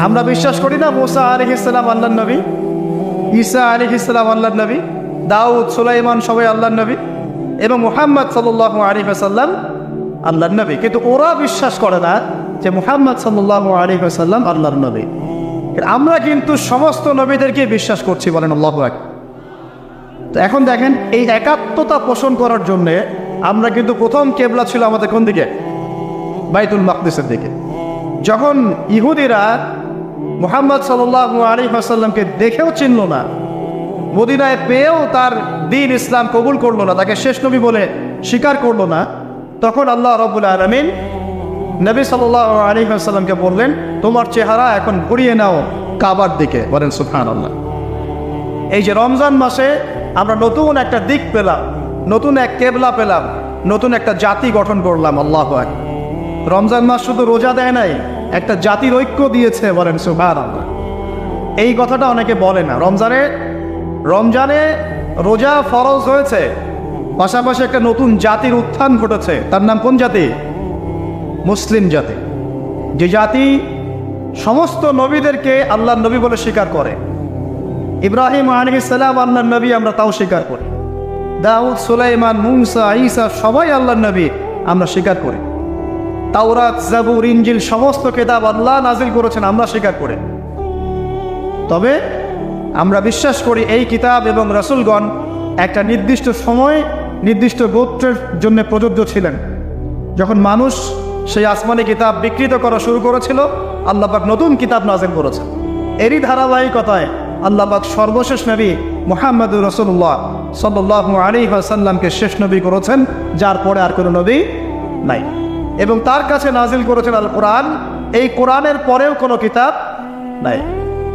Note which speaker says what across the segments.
Speaker 1: আমরা বিশ্বাস করি না মুসা আলাইহিস সালাম আল্লাহর নবী, ঈসা আলাইহিস সালাম আল্লাহর নবী, দাউদ সুলাইমান সবাই আল্লাহর নবী এবং মুহাম্মদ সাল্লাল্লাহু আলাইহি ওয়াসাল্লাম আল্লাহর নবী, কিন্তু ওরা বিশ্বাস করে না যে মুহাম্মদ সাল্লাল্লাহু আলাইহি ওয়াসাল্লাম আল্লাহর নবী। আমরা কিন্তু সমস্ত নবীদেরকে বিশ্বাস করছি, বলেন আল্লাহু আকবার। তো এখন দেখেন, এই একাত্মতা পোষণ করার জন্যে আমরা কিন্তু প্রথম কেবলা ছিল আমাদের কোন দিকে? বাইতুল মাকদিসের দিকে। যখন ইহুদিরা মুহাম্মদ সাল্লাল্লাহু আলাইহি ওয়াসাল্লামকে দেখেও চিনল না, মদিনায় পেয়েও তার দ্বীন ইসলাম কবুল করলো না, তাকে শেষ নবী বলে স্বীকার করলো না, তখন আল্লাহ রাব্বুল আলামিন নবী সাল্লাল্লাহু আলাইহি ওয়াসাল্লামকে বললেন, তোমার চেহারা এখন ঘুরিয়ে নাও কাবার দিকে, বলেন সুবহানাল্লাহ। এই যে রমজান মাসে আমরা নতুন একটা দিক পেলাম, নতুন এক কেবলা পেলাম, নতুন একটা জাতি গঠন করলাম, আল্লাহু আকবার। রমজান মাস শুধু রোজা দেয় নাই, একটা জাতির ঐক্য দিয়েছে, বলেন সুবহানাল্লাহ। এই কথাটা অনেকে বলে না। রমজানে রোজা ফরজ হয়েছে, পাশাপাশি একটা নতুন জাতির উত্থান ঘটেছে। তার নাম কোন জাতি? মুসলিম জাতি। যে জাতি সমস্ত নবীদেরকে আল্লাহর নবী বলে স্বীকার করে। ইব্রাহিম আলাইহিস সালাম আল্লাহর নবী, আমরা তাও স্বীকার করি। দাউদ সুলাইমান মুসা ঈসা সবাই আল্লাহর নবী, আমরা স্বীকার করি। তাওরাত জাবুর ইনজিল সমস্ত কিতাব আল্লাহ নাজিল করেছেন, আমরা স্বীকার করি। তবে আমরা বিশ্বাস করি এই কিতাব এবং রাসূলগণ একটা নির্দিষ্ট সময় নির্দিষ্ট গোত্রের জন্য প্রযোজ্য ছিলেন। যখন মানুষ সেই আসমানি কিতাব বিকৃত করা শুরু করেছিল, আল্লাহ পাক নতুন কিতাব নাজিল করেছেন। এরই ধারাবাহিকতায় আল্লাহ পাক সর্বশেষ নবী মুহাম্মদুর রাসূলুল্লাহ সাল্লাল্লাহু আলাইহি ওয়াসাল্লামকে শেষ নবী করেছেন, যার পরে আর কোনো নবী নাই। এবং তার কাছে নাজিল করেছেন আল কোরআন। এই কোরআনের পরেও কোনো কিতাব নাই।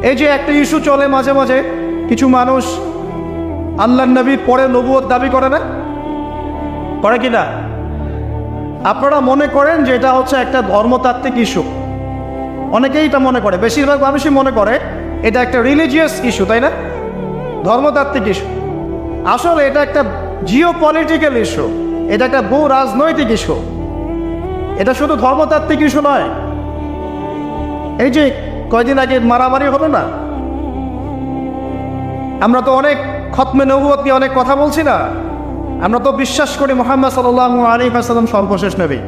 Speaker 1: এই যে একটা ইস্যু চলে মাঝে মাঝে, কিছু মানুষ আল্লাহর নবীর পরে নবুয়ত দাবি করে না, করে কি না? আপনারা মনে করেন যে এটা হচ্ছে একটা ধর্মতাত্ত্বিক ইস্যু, অনেকেই এটা মনে করে, বেশিরভাগ মানুষই মনে করে এটা একটা রিলিজিয়াস ইস্যু, তাই না? ধর্মতাত্ত্বিক ইস্যু। আসলে এটা একটা জিও পলিটিক্যাল ইস্যু, এটা একটা ভূ রাজনৈতিক ইস্যু। এটা শুধু ধর্মতাত্ত্বিক ইস্যু নয়। এই যে কয়দিন আগে মারামারি হলো না, আমরা তো অনেক খতমে নবুয়ত নিয়ে অনেক কথা বলছি না? আমরা তো বিশ্বাস করি মুহাম্মদ সাল্লাল্লাহু আলাইহি ওয়াসাল্লাম সর্বশেষ নবী,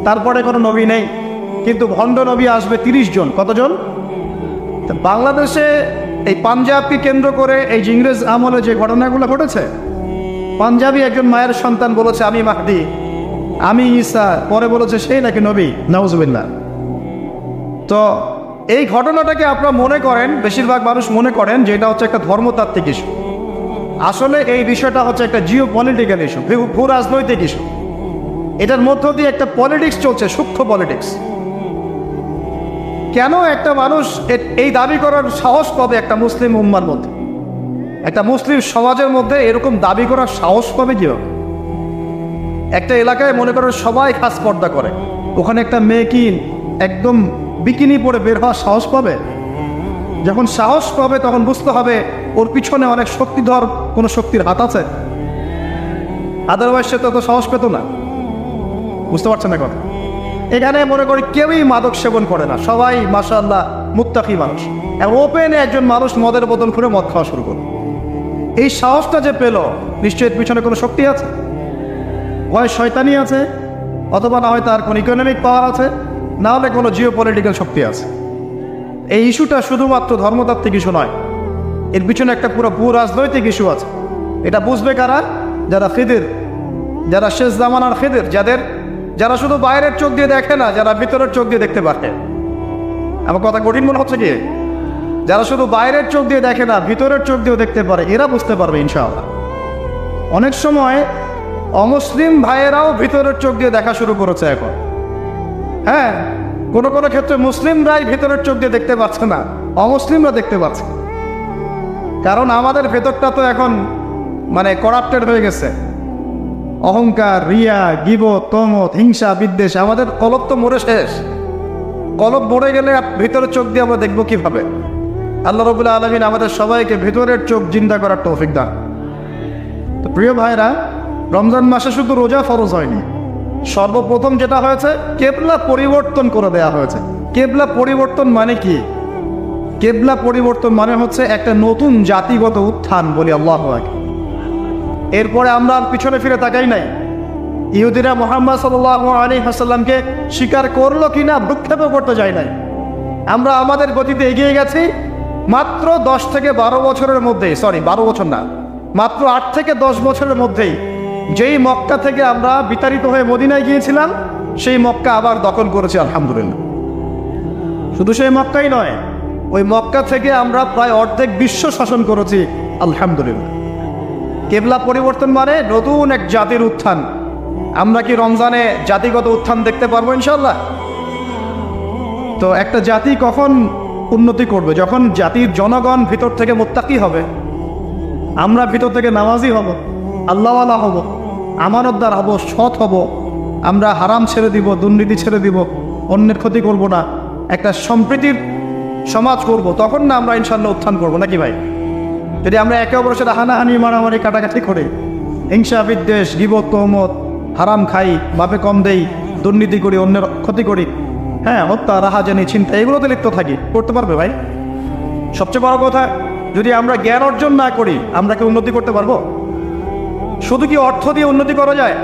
Speaker 1: তারপরে কোনো নবী নেই। কিন্তু ভণ্ড নবী আসবে 30 জন। কতজন? বাংলাদেশে এই পাঞ্জাবকে কেন্দ্র করে এই যে ইংরেজ আমলে যে ঘটনাগুলো ঘটেছে, পাঞ্জাবি একজন মায়ের সন্তান বলেছে আমি মাহদি, আমি ঈসা, পরে বলেছে সেই নাকি নবী, নাউজুবিল্লাহ। তো এই ঘটনাটাকে আপনারা মনে করেন, বেশিরভাগ মানুষ মনে করেন যে এটা হচ্ছে একটা ধর্মতাত্ত্বিক ইস্যু। আসলে এই বিষয়টা হচ্ছে একটা জিও পলিটিক্যাল ইস্যু, ভূ রাজনৈতিক ইস্যু। এটার মধ্য দিয়ে একটা পলিটিক্স চলছে, সূক্ষ্ম পলিটিক্স। কেন একটা মানুষ এই দাবি করার সাহস পাবে একটা মুসলিম উম্মার মধ্যে, একটা মুসলিম সমাজের মধ্যে এরকম দাবি করার সাহস পাবে? কি একটা এলাকায় মনে করেন সবাই খাস পর্দা করে, ওখানে একটা মেয়ে কি একদম বিকিনি পরে বের হওয়ার সাহস পাবে? যখন সাহস পাবে তখন বুঝতে হবে ওর পিছনে অনেক শক্তিধর কোনো শক্তির হাত আছে, আদারওয়াইজ সে তো সাহস পেত না। বুঝতে পারছেন না কথা? এখানে মনে করি কেউই মাদক সেবন করে না, সবাই মাশাআল্লাহ মুত্তাকি মানুষ। ওপেনে একজন মানুষ মদের বোতল খুলে মদ খাওয়া শুরু করল। এই সাহসটা যে পেল, নিশ্চয়ই এর পিছনে কোনো শক্তি আছে, হয় শয়তানি আছে, অথবা না হয় তার কোনো ইকোনমিক পাওয়ার আছে, না হলে কোনো জিও পলিটিক্যাল শক্তি আছে। এই ইস্যুটা শুধুমাত্র ধর্মতাত্ত্বিক ইস্যু নয়, এর পিছনে একটা পুরো ভূ রাজনৈতিক ইস্যু আছে। এটা বুঝবে কারা? যারা ফিদির, যারা শেষ জামানার ফিদির, যারা শুধু বাইরের চোখ দিয়ে দেখে না, যারা ভিতরের চোখ দিয়ে দেখতে পারে। আমার কথা কঠিন মনে হচ্ছে কি? যারা শুধু বাইরের চোখ দিয়ে দেখে না, ভিতরের চোখ দিয়েও দেখতে পারে, এরা বুঝতে পারবে ইনশাআল্লাহ। অনেক সময় অমুসলিম ভাইয়েরাও ভিতরের চোখ দিয়ে দেখা শুরু করেছে এখন। হ্যাঁ, কোনো কোনো ক্ষেত্রে মুসলিমরাই ভিতরের চোখ দিয়ে দেখতে পাচ্ছে না, অমুসলিমরা দেখতে পাচ্ছে। কারণ আমাদের ভেতরটা তো এখন মানে করাপ্টেড হয়ে গেছে। অহংকার, রিয়া, গীবত, তমত, হিংসা, বিদ্বেষ, আমাদের কলব তো মরে শেষ। কলব মরে গেলে ভিতরের চোখ দিয়ে আমরা দেখবো কিভাবে? আল্লাহ রাব্বুল আলামিন আমাদের সবাইকে ভিতরের চোখ জিন্দা করার তৌফিক দান। তো প্রিয় ভাইরা, রমজান মাসে শুধু রোজা ফরজ হয়নি, সর্বপ্রথম যেটা হয়েছে কেবলা পরিবর্তন করে দেয়া হয়েছে। কেবলা পরিবর্তন মানে কি? কেবলা পরিবর্তন মানে হচ্ছে একটা নতুন জাতিগত উত্থান, বলি আল্লাহু আকবার। এরপরে আমরা আর পিছনে ফিরে তাকাই নাই। ইহুদিরা মুহাম্মদ সাল্লাল্লাহু আলাইহি ওয়াসাল্লামকে স্বীকার করলো কিনা ভ্রুক্ষেপও করতে যায় নাই। আমরা আমাদের গতিতে এগিয়ে গেছি। মাত্র 10 থেকে 12 বছরের মধ্যেই, 12 বছর না, মাত্র 8 থেকে 10 বছরের মধ্যেই যেই মক্কা থেকে আমরা বিতাড়িত হয়ে মদিনায় গিয়েছিলাম, সেই মক্কা আবার দখল করেছি আলহামদুলিল্লাহ। শুধু সেই মক্কাই নয়, ওই মক্কা থেকে আমরা প্রায় অর্ধেক বিশ্ব শাসন করেছি আলহামদুলিল্লাহ। কেবলা পরিবর্তন মানে নতুন এক জাতির উত্থান। আমরা কি রমজানে জাতিগত উত্থান দেখতে পারবো ইনশাল্লাহ? তো একটা জাতি কখন উন্নতি করবে? যখন জাতির জনগণ ভিতর থেকে মুত্তাকি হবে, আমরা ভিতর থেকে নামাজি হব, আল্লাহওয়ালা হব, আমানতদার হব, সৎ হব, আমরা হারাম ছেড়ে দিব, দুর্নীতি ছেড়ে দিব, অন্যের ক্ষতি করব না, একটা সম্প্রীতির সমাজ করব, তখন না আমরা ইনশাল্লাহ উত্থান করবো, নাকি ভাই? যদি আমরা একে অপরের সাথে হানাহানি, মারামারি, কাটাকাটি করে হিংসা, বিদ্বেষ, গীবত, তহমত, হারাম খাই, বাপে কম দেই, দুর্নীতি করি, অন্যের ক্ষতি করি, হ্যাঁ, হত্যা, রাহাজানি, চিন্তা, এগুলোতে লিপ্ত থাকি, করতে পারবে ভাই? সবচেয়ে বড় কথা, যদি আমরা জ্ঞান অর্জন না করি, আমরা কি উন্নতি করতে পারবো? শুধু কি অর্থ দিয়ে উন্নতি করা যায়?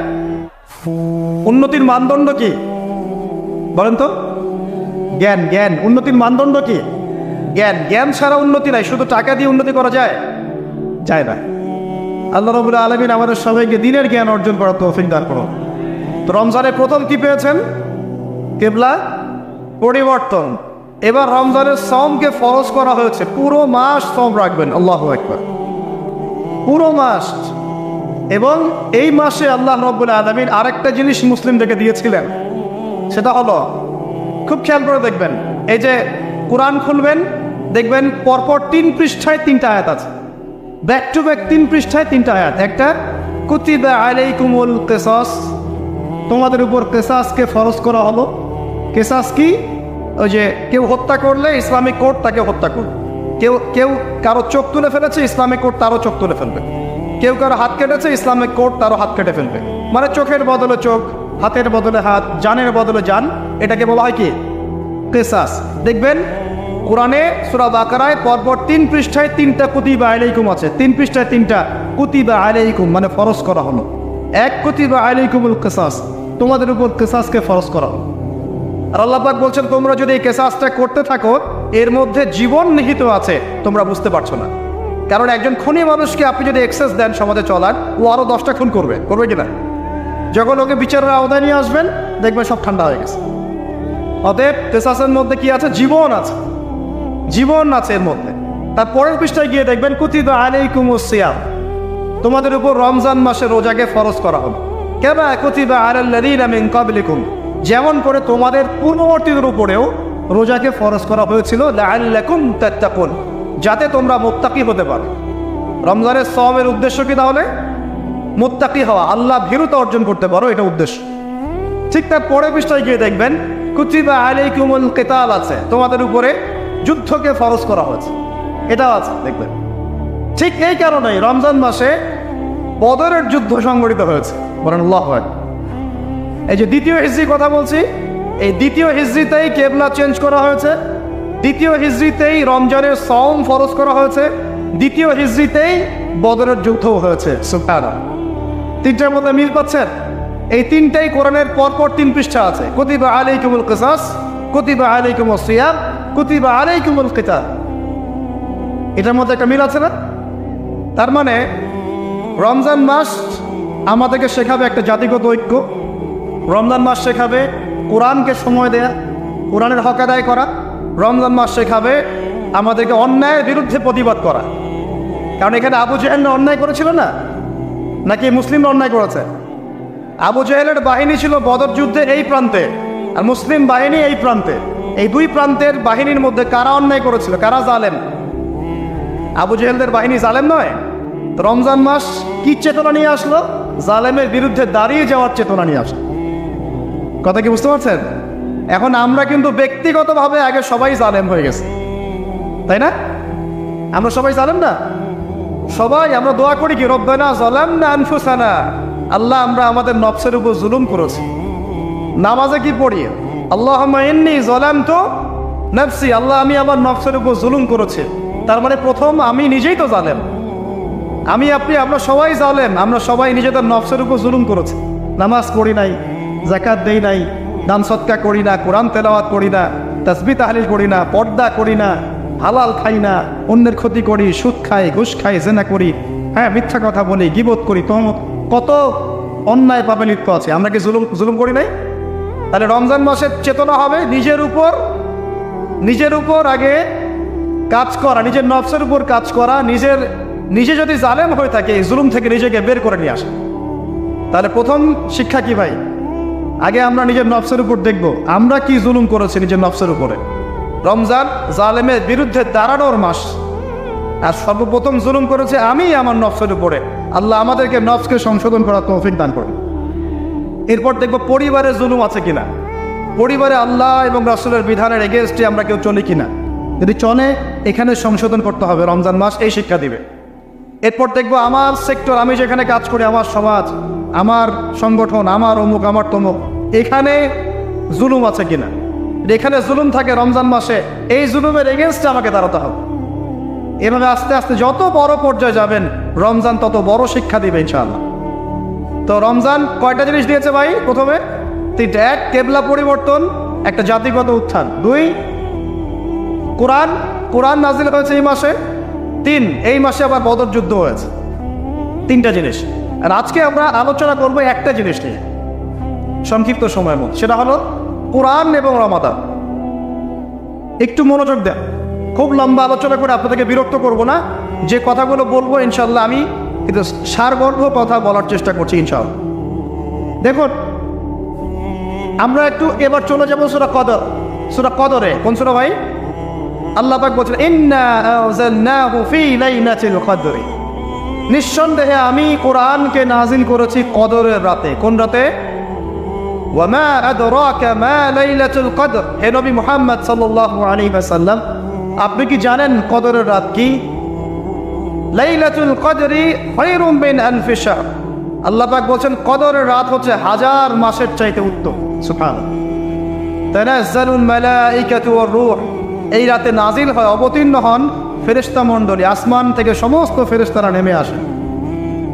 Speaker 1: উন্নতির মানদণ্ড কি বলেন তো? জ্ঞান। জ্ঞান উন্নতির মানদণ্ড কি? জ্ঞান। জ্ঞান ছাড়া উন্নতি নাই। শুধু টাকা দিয়ে উন্নতি করা যায়? যায় না। আল্লাহ রাব্বুল আলামিন আমাদের সবাইকে দ্বীনের জ্ঞান অর্জন করার তৌফিক দান করুন। তো রমজানের প্রথম কি পেয়েছেন? কেবলা পরিবর্তন। এবার রমজানের সওমকে ফরজ করা হয়েছে, পুরো মাস সওম রাখবেন। আল্লাহু আকবার, পুরো মাস। এবং এই মাসে আল্লাহ রাব্বুল আলামিন আরেকটা জিনিস মুসলিমদেরকে দিয়েছিলেন, সেটা হলো, খুব খেয়াল করে দেখবেন, এই যে কোরআন খুলবেন, দেখবেন পরপর 3 পৃষ্ঠায় 3টা আয়াত আছে, ব্যাক টু ব্যাক 3 পৃষ্ঠায় 3টা আয়াত। একটা, কুতিবা আলাইকুমুল কিসাস, তোমাদের উপর কিসাসকে ফরজ করা হলো। কিসাস কি? ওই যে কেউ হত্যা করলে ইসলামিক কোর্ট তাকে হত্যা করবে, কেউ কারো চোখ তুলে ফেলেছে, ইসলামিক কোর্ট তারও চোখ তুলে ফেলবে, কেউ কারো হাত কেটেছে, ইসলামিক কোর্ট তারও হাত কেটে ফেলবে। মানে চোখের বদলে চোখ, হাতের বদলে হাত, জানের বদলে জান, এটাকে বলা হয় কি? কিসাস। দেখবেন কোরআনে সূরা বাকারায় পরপর 3 পৃষ্ঠায় 3টা কুতিবা আলাইকুম আছে, 3 পৃষ্ঠায় 3টা কুতিবা আলাইকুম, মানে ফরজ করা হলো। এক, কুতিবা আলাইকুমুল কিসাস, তোমাদের উপর কিসাসকে ফরজ করা হলো। আর আল্লাহ পাক বলছেন, তোমরা যদি এই কিসাসটা করতে থাকো, এর মধ্যে জীবন নিহিত আছে, তোমরা বুঝতে পারছো না। কারণ একজন খুনি মানুষকে আপনি যদি এক্সেস দেন সমাজে চলার, ও আরো 10টা খুন করবে কিনা? যখন ওকে বিচারের আওতায় নিয়ে আসবেন, দেখবেন সব ঠান্ডা হয়ে গেছে। অতএব কিসাসের মধ্যে কি আছে? জীবন আছে, জীবন আছে এর মধ্যে। তার পরের পৃষ্ঠায় গিয়ে দেখবেন, কুতিবা আলাইকুমুস সিয়াম, তোমাদের উপর রমজান মাসে রোজাকে ফরজ করা হবে। কামা কুতিবা আলাল্লাযীনা মিন ক্বাবলিকুম, যেমন করে তোমাদের পূর্ববর্তীদের উপরেও রোজাকে ফরজ করা হয়েছিল, লাআল্লাকুম তাত্তাকুন, যাতে তোমরা মুত্তাকি হতে পারো। রমজানের সওমের উদ্দেশ্য কি তাহলে? মুত্তাকি হওয়া, আল্লাহ ভীরুতা অর্জন করতে পারো, এটা উদ্দেশ্য। ঠিক তার পরের পৃষ্ঠায় গিয়ে দেখবেন, কুতিবা আলাইকুমুল কিতাল আছে, তোমাদের উপরে যুদ্ধকে ফরজ করা হয়েছে, এটাও আছে দেখবেন। ঠিক এই কারণেই রমজান মাসে বদরের যুদ্ধ সংঘটিত হয়েছে, বলেন আল্লাহু আকবার। এই যে দ্বিতীয় হিজরি কথা বলছি, এই দ্বিতীয় হিজরিতেই কেবলা চেঞ্জ করা হয়েছে, দ্বিতীয় হিজরিতেই রমজানের সওম ফরজ করা হয়েছে, দ্বিতীয় হিজরিতেই বদরের যুদ্ধও হয়েছে। সুবহানাল্লাহ, 3টার মধ্যে মিল পাচ্ছেন? এই 3টাই কোরআনের পরপর 3 পৃষ্ঠা আছে। কুতিবা আলাইকুমুল কিসাস, কুতিবা আলাইকুমুস সিয়াম, কুতিবা আলাইকুমুল কিতাল, এটার মধ্যে একটা মিল আছে না? তার মানে রমজান মাস আমাদেরকে শেখাবে একটা জাতিগত ঐক্য, রমজান মাস শেখাবে কোরআনকে সময় দেয়া, কোরআনের হক আদায় করা, রমজান মাস শেখাবে আমাদেরকে অন্যায়ের বিরুদ্ধে প্রতিবাদ করা। কারণ এখানে আবু জেহেল অন্যায় করেছিল না, নাকি মুসলিমরা অন্যায় করেছে? আবু জেহেলের বাহিনী ছিল বদর যুদ্ধের এই প্রান্তে, আর মুসলিম বাহিনী এই প্রান্তে। এই 2 প্রান্তের বাহিনীর মধ্যে কারা অন্যায় করেছিল, কারা জালেম? আবু জেহেলদের বাহিনী জালেম নয়। তো রমজান মাস কি চেতনা নিয়ে আসলো? জালেমের বিরুদ্ধে দাঁড়িয়ে যাওয়ার চেতনা নিয়ে আসলো। কথা কি বুঝতে পারছেন? এখন আমরা কিন্তু ব্যক্তিগতভাবে আগে সবাই জালেম হয়ে গেছে, তাই না? আমরা সবাই জালেম না? সবাই আমরা দোয়া করি কি, রব্বানা যালামনা আনফুসানা, আল্লাহ আমরা আমাদের নফসের উপর জুলুম করেছি। নামাজে কি পড়ি? আল্লাহুম্মা ইন্নী যালামতু নফসি, আল্লাহ আমি আমার নফসের উপর জুলুম করেছি। তার মানে প্রথম আমি নিজেই তো জালেম, আমি আপনি আমরা সবাই জালেম, আমরা সবাই নিজেদের নফসের উপর জুলুম করেছি। নামাজ পড়ি নাই, যাকাত দেই নাই, দান সৎকা করি না, কোরআন তেলাওয়াত করি না, তাসবিহ তাহলিল করি না, পর্দা করি না, হালাল খাই না, অন্যের ক্ষতি করি, সুদ খাই, ঘুষ খাই, জেনা করি, হ্যাঁ মিথ্যা কথা বলি, গীবত করি, কত অন্যায় পাপে লিপ্ত আছে। আমরা কি জুলুম করি নাই? তাহলে রমজান মাসের চেতনা হবে নিজের উপর আগে কাজ করা, নিজের নফসের উপর কাজ করা, নিজে যদি জালেম হয়ে থাকে এই জুলুম থেকে নিজেকে বের করে নিয়ে আসে। তাহলে প্রথম শিক্ষা কি ভাই? আগে আমরা নিজের নফসের উপর দেখব আমরা কি জুলুম করেছি নিজের নফসের উপরে। রমজান জালেমের বিরুদ্ধে দাঁড়ানোর মাস, আর সর্বপ্রথম জুলুম করেছে আমি আমার নফসের উপরে। আল্লাহ আমাদেরকে নফসকে সংশোধন করার তৌফিক দান করুন। এরপর দেখব পরিবারে জুলুম আছে কিনা, পরিবারে আল্লাহ এবং রাসূলের বিধানের এগেইনস্টে আমরা কেউ চলি কিনা। যদি চলে এখানে সংশোধন করতে হবে, রমজান মাস এই শিক্ষা দিবে। এরপর দেখব আমার সেক্টর, আমি যেখানে কাজ করি, আমার সমাজ, আমার সংগঠন, আমার অমুক, আমার তমুক, এখানে জুলুম আছে কিনা। এখানে জুলুম থাকে রমজান মাসে, এই জুলুমের এগেইনস্টে আমাকে দাঁড়াতে হবে। এভাবে আস্তে আস্তে যত বড় পর্যায়ে যাবেন রমজান তত বড় শিক্ষা দিবে ইনশাআল্লাহ। তো রমজান কয়টা জিনিস দিয়েছে ভাই? প্রথমে তিনটা। এক, কেবলা পরিবর্তন, একটা জাতিগত উত্থান। দুই, কোরআন নাজিল হয়েছে এই মাসে। তিন, এই মাসে আবার বদর যুদ্ধ হয়েছে। তিনটা জিনিস। আর আজকে আমরা আলোচনা করবো একটা জিনিস নিয়ে সংক্ষিপ্ত সময়ের মধ্যে, সেটা হলো কোরআন এবং রমাদান। একটু মনোযোগ দেন, খুব লম্বা আলোচনা করে আপনাদেরকে বিরক্ত করব না। যে কথাগুলো বলবো ইনশাল্লাহ আমি কিন্তু সারগর্ভ কথা বলার চেষ্টা করছি ইনশাআল্লাহ। দেখুন, আমরা একটু এবার চলে যাবো সূরা কদরে। কোন সূরা ভাই? আল্লাহ পাক বলছেন ইন্না আনজালনাহু ফি লাইলাতিল কদর, নিঃসন্দেহে আমি কোরআনকে নাজিল করেছি কদরের রাতে। কোন রাতে? ওয়া মা আদরাকা মা লাইলাতুল কদর, হে নবী মুহাম্মদ সাল্লাল্লাহু আলাইহি ওয়াসাল্লাম আপনি কি জানেন কদরের রাত কি? লাইলাতুল কদরি খায়রুম মিন আলফি শাহর, আল্লাহ পাক বলছেন কদরের রাত হচ্ছে হাজার মাসের চাইতে উত্তম। সুবহানাল্লাহ। তানাজ্জালুল মালাইকাতু ওয়ার রূহ, এই রাতে নাজিল হয়, অবতীর্ণ হন ফেরেশতা মণ্ডলী, আসমান থেকে সমস্ত ফেরেশতারা নেমে আসে।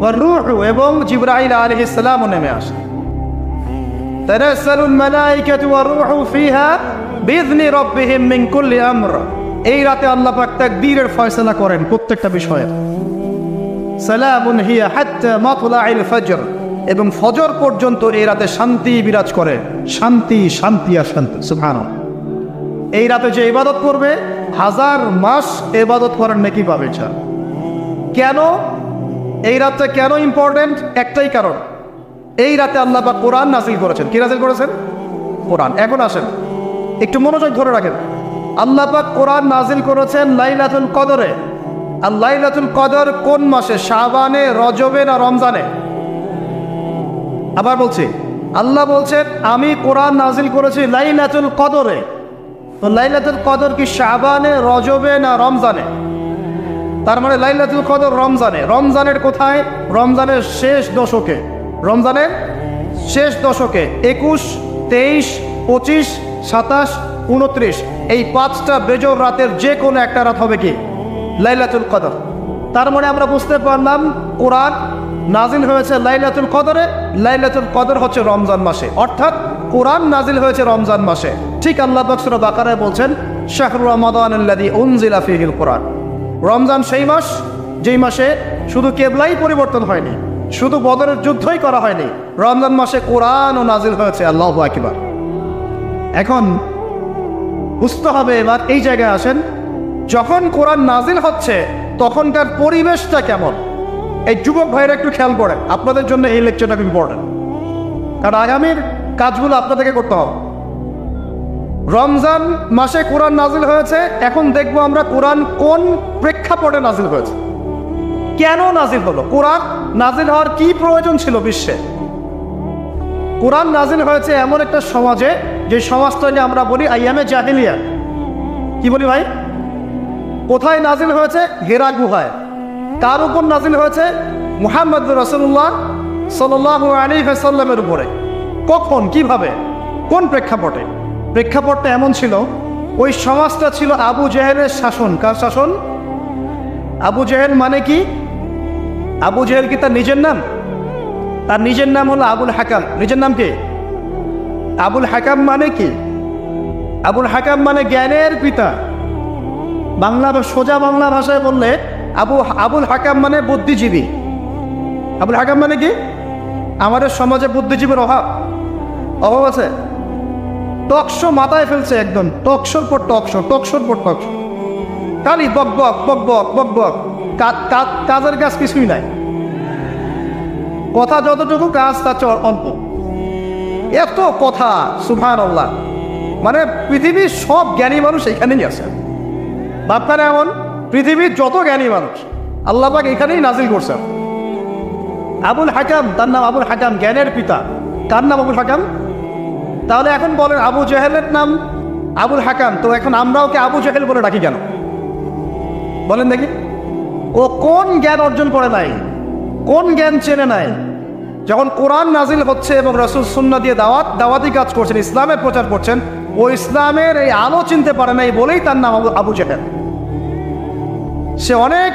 Speaker 1: ওয়ার রূহ, এবং জিবরাইল আলাইহিস সালামও নেমে আসে। তানাজ্জালুল মালাইকাতু ওয়ার রূহ ফিহা বিইذনি রাব্বিহিম মিন কুল্লি আমর, এই রাতে আল্লাহ পাক তাকদীরের ফয়সালা করেন প্রত্যেকটা বিষয়ে। সালামুন হিয়া হাত্তা মাতলাইল ফজর, এবং ফজর পর্যন্ত এই রাতে শান্তি বিরাজ করে। শান্তি শান্তি আর শান্তি। সুবহানাল্লাহ। এই রাতে যে ইবাদত করবে হাজার মাস ইবাদত করার নেকি পাবে। কেন এই রাতটা কেন ইম্পর্টেন্ট? একটাই কারণ, এই রাতে আল্লাহ পাক কোরআন নাজিল করেছেন। কি নাজিল করেছেন? কোরআন। এখন আসেন একটু মনোযোগ ধরে রাখেন। আল্লাহ পাক কোরআন নাজিল করেছেন লাইলাতুল কদরে। আর লাইলাতুল কদর কোন মাসে? শাবানে, রজবে না রমজানে? আবার বলছি, আল্লাহ বলছেন আমি কোরআন নাজিল করেছি লাইলাতুল কদরে। তো লাইলাতুল কদর কি শাবানে, রজবে না রমজানে? তার মানে লাইলাতুল কদর রমজানে। রমজানের কোথায়? রমজানের শেষ দশকে। রমজানের শেষ দশকে 21, 23, 25, 27, 29 এই পাঁচটা বেজোর রাতের যে কোনো একটা রাত হবে কি? লাইলাতুল কদর। তার মানে আমরা বুঝতে পারলাম কোরআন নাজিল হয়েছে লাইলাতুল কদরে, লাইলাতুল কদর হচ্ছে রমজান মাসে, অর্থাৎ কোরআন নাজিল হয়েছে রমজান মাসে। ঠিক আল্লাহ পাক সূরা বাকারায় বলছেন শাহরু রমাদানাল্লাযী উনজিলা ফীহিল কোরআন, রমজান সেই মাস যেই মাসে শুধু কেবলাই পরিবর্তন হয়নি, শুধু বদরের যুদ্ধই করা হয়নি, রমজান মাসে কোরআনও নাজিল হয়েছে। আল্লাহু আকবার। এখন বুঝতে হবে, এবার এই জায়গায় আসেন, যখন কোরআন নাজিল হচ্ছে তখনকার পরিবেশটা কেমন? এই যুবক ভাইরা একটু খেয়াল করেন, আপনাদের জন্য এই লেকচারটা ইম্পর্টেন্ট, কারণ আগামীর কাজগুলো আপনাদেরকে করতে হবে। রমজান মাসে কোরআন নাজিল হয়েছে, এখন দেখবো আমরা কোরআন কোন প্রেক্ষাপটে নাজিল হয়েছে, কেন নাজিল হলো, কোরআন নাজিল হওয়ার কি প্রয়োজন ছিল বিশ্বে। কোরআন নাজিল হয়েছে এমন একটা সমাজে, যে সমাজটা নিয়ে আমরা বলি আইয়ামে জাহিলিয়া। কি বলি ভাই? কোথায় নাজিল হয়েছে? হেরা গুহায়। কার উপর নাজিল হয়েছে? মুহাম্মদ রাসূলুল্লাহ সাল্লাল্লাহু আলাইহি ওয়াসাল্লামের উপরে। কখন, কিভাবে, কোন প্রেক্ষাপটে? প্রেক্ষাপটটা এমন ছিল, ওই সমাজটা ছিল আবু জেহেলের শাসন। কার শাসন? আবু জেহেল মানে কি? আবু জেহেল কি তার নিজের নাম? তার নিজের নাম হলো আবুল হাকাম। নিজের নাম কি? আবুল হাকাম মানে কি? আবুল হাকাম মানে জ্ঞানের পিতা। সোজা বাংলা ভাষায় বললে আবুল হাকাম মানে বুদ্ধিজীবী। আবুল হাকাম মানে কি? আমাদের সমাজে বুদ্ধিজীবীর অভাব আছে। টকশো মাথায় ফেলছে, একদম টকশোর পর টকশো, টকশোর পর টকশো, খালি বক বক বক বক বক বক, কাজের কাজ কিছুই নাই। কথা যতটুকু, কাজ তার চেয়ে অল্প। এত কথা, সুবহানাল্লাহ। মানে পৃথিবীর সব জ্ঞানী মানুষ এখানেই আছে। ভাবনা এমন, পৃথিবীর যত জ্ঞানী মানুষ আল্লাহ পাক এখানেই নাজিল করছেন। আবুল হাকাম, তার নাম আবুল হাকাম, জ্ঞানের পিতা। তার নাম আবুল হাকাম। তাহলে এখন বলেন, আবু জেহেলের নাম আবুল হাকাম, তো এখন আমরা ওকে আবু জেহেল বলে ডাকি কেন? বলেন দেখি। ও কোন জ্ঞান অর্জন করে নাই? কোন জ্ঞান চেনে নাই? যখন কোরআন নাজিল হচ্ছে এবং রাসূল সুন্নাহ দিয়ে দাওয়াতি কাজ করছেন, ইসলামের প্রচার করছেন, ও ইসলামের এই আলো চিনতে পারে নাই বলেই তার নাম আবু জেহেল। সে অনেক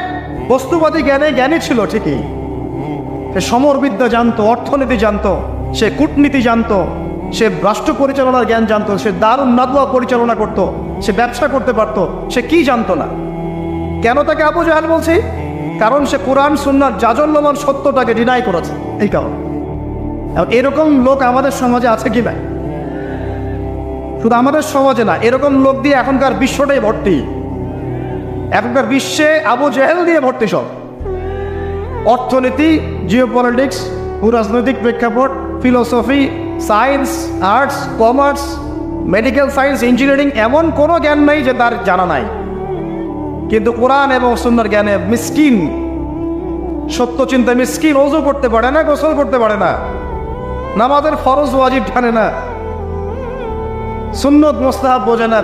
Speaker 1: বস্তুবাদী জ্ঞানী ছিল ঠিকই, সে সমরবিদ্যা জানতো, অর্থনীতি জানতো, সে কূটনীতি জানতো, সে রাষ্ট্র পরিচালনার জ্ঞান জানতো, সে দারুন নাদওয়া পরিচালনা করত, সে ব্যবসা করতে পারত, সে কি জানতো না? কেন তাকে আবু জাহেল বলছি? কারণ সে কোরআন সুন্নাহর জাজল্যমান সত্যটাকে ডিনাই করেছে, এই কারণ। এরকম লোক আমাদের সমাজে আছে কি না? শুধু আমাদের সমাজে না, এরকম লোক দিয়ে এখনকার বিশ্বটাই ভর্তি। এখনকার বিশ্বে আবু জেহেল দিয়ে ভর্তি সব। অর্থনীতি, জিওপলিটিক্স, ভূরাজনৈতিক প্রেক্ষাপট, philosophy, science, arts, commerce, medical science, engineering, এমন কোনো জ্ঞান নেই যে তার জানা নাই। কিন্তু কোরআন এবং সুন্নাহর জ্ঞানে মিসকিন, সত্য চিন্তা মিসকিন। ওযু করতে পারে না, গোসল করতে পারে না, নামাজের ফরজ ওয়াজিব জানে না, সুন্নত মুস্তাহাব বোঝে না,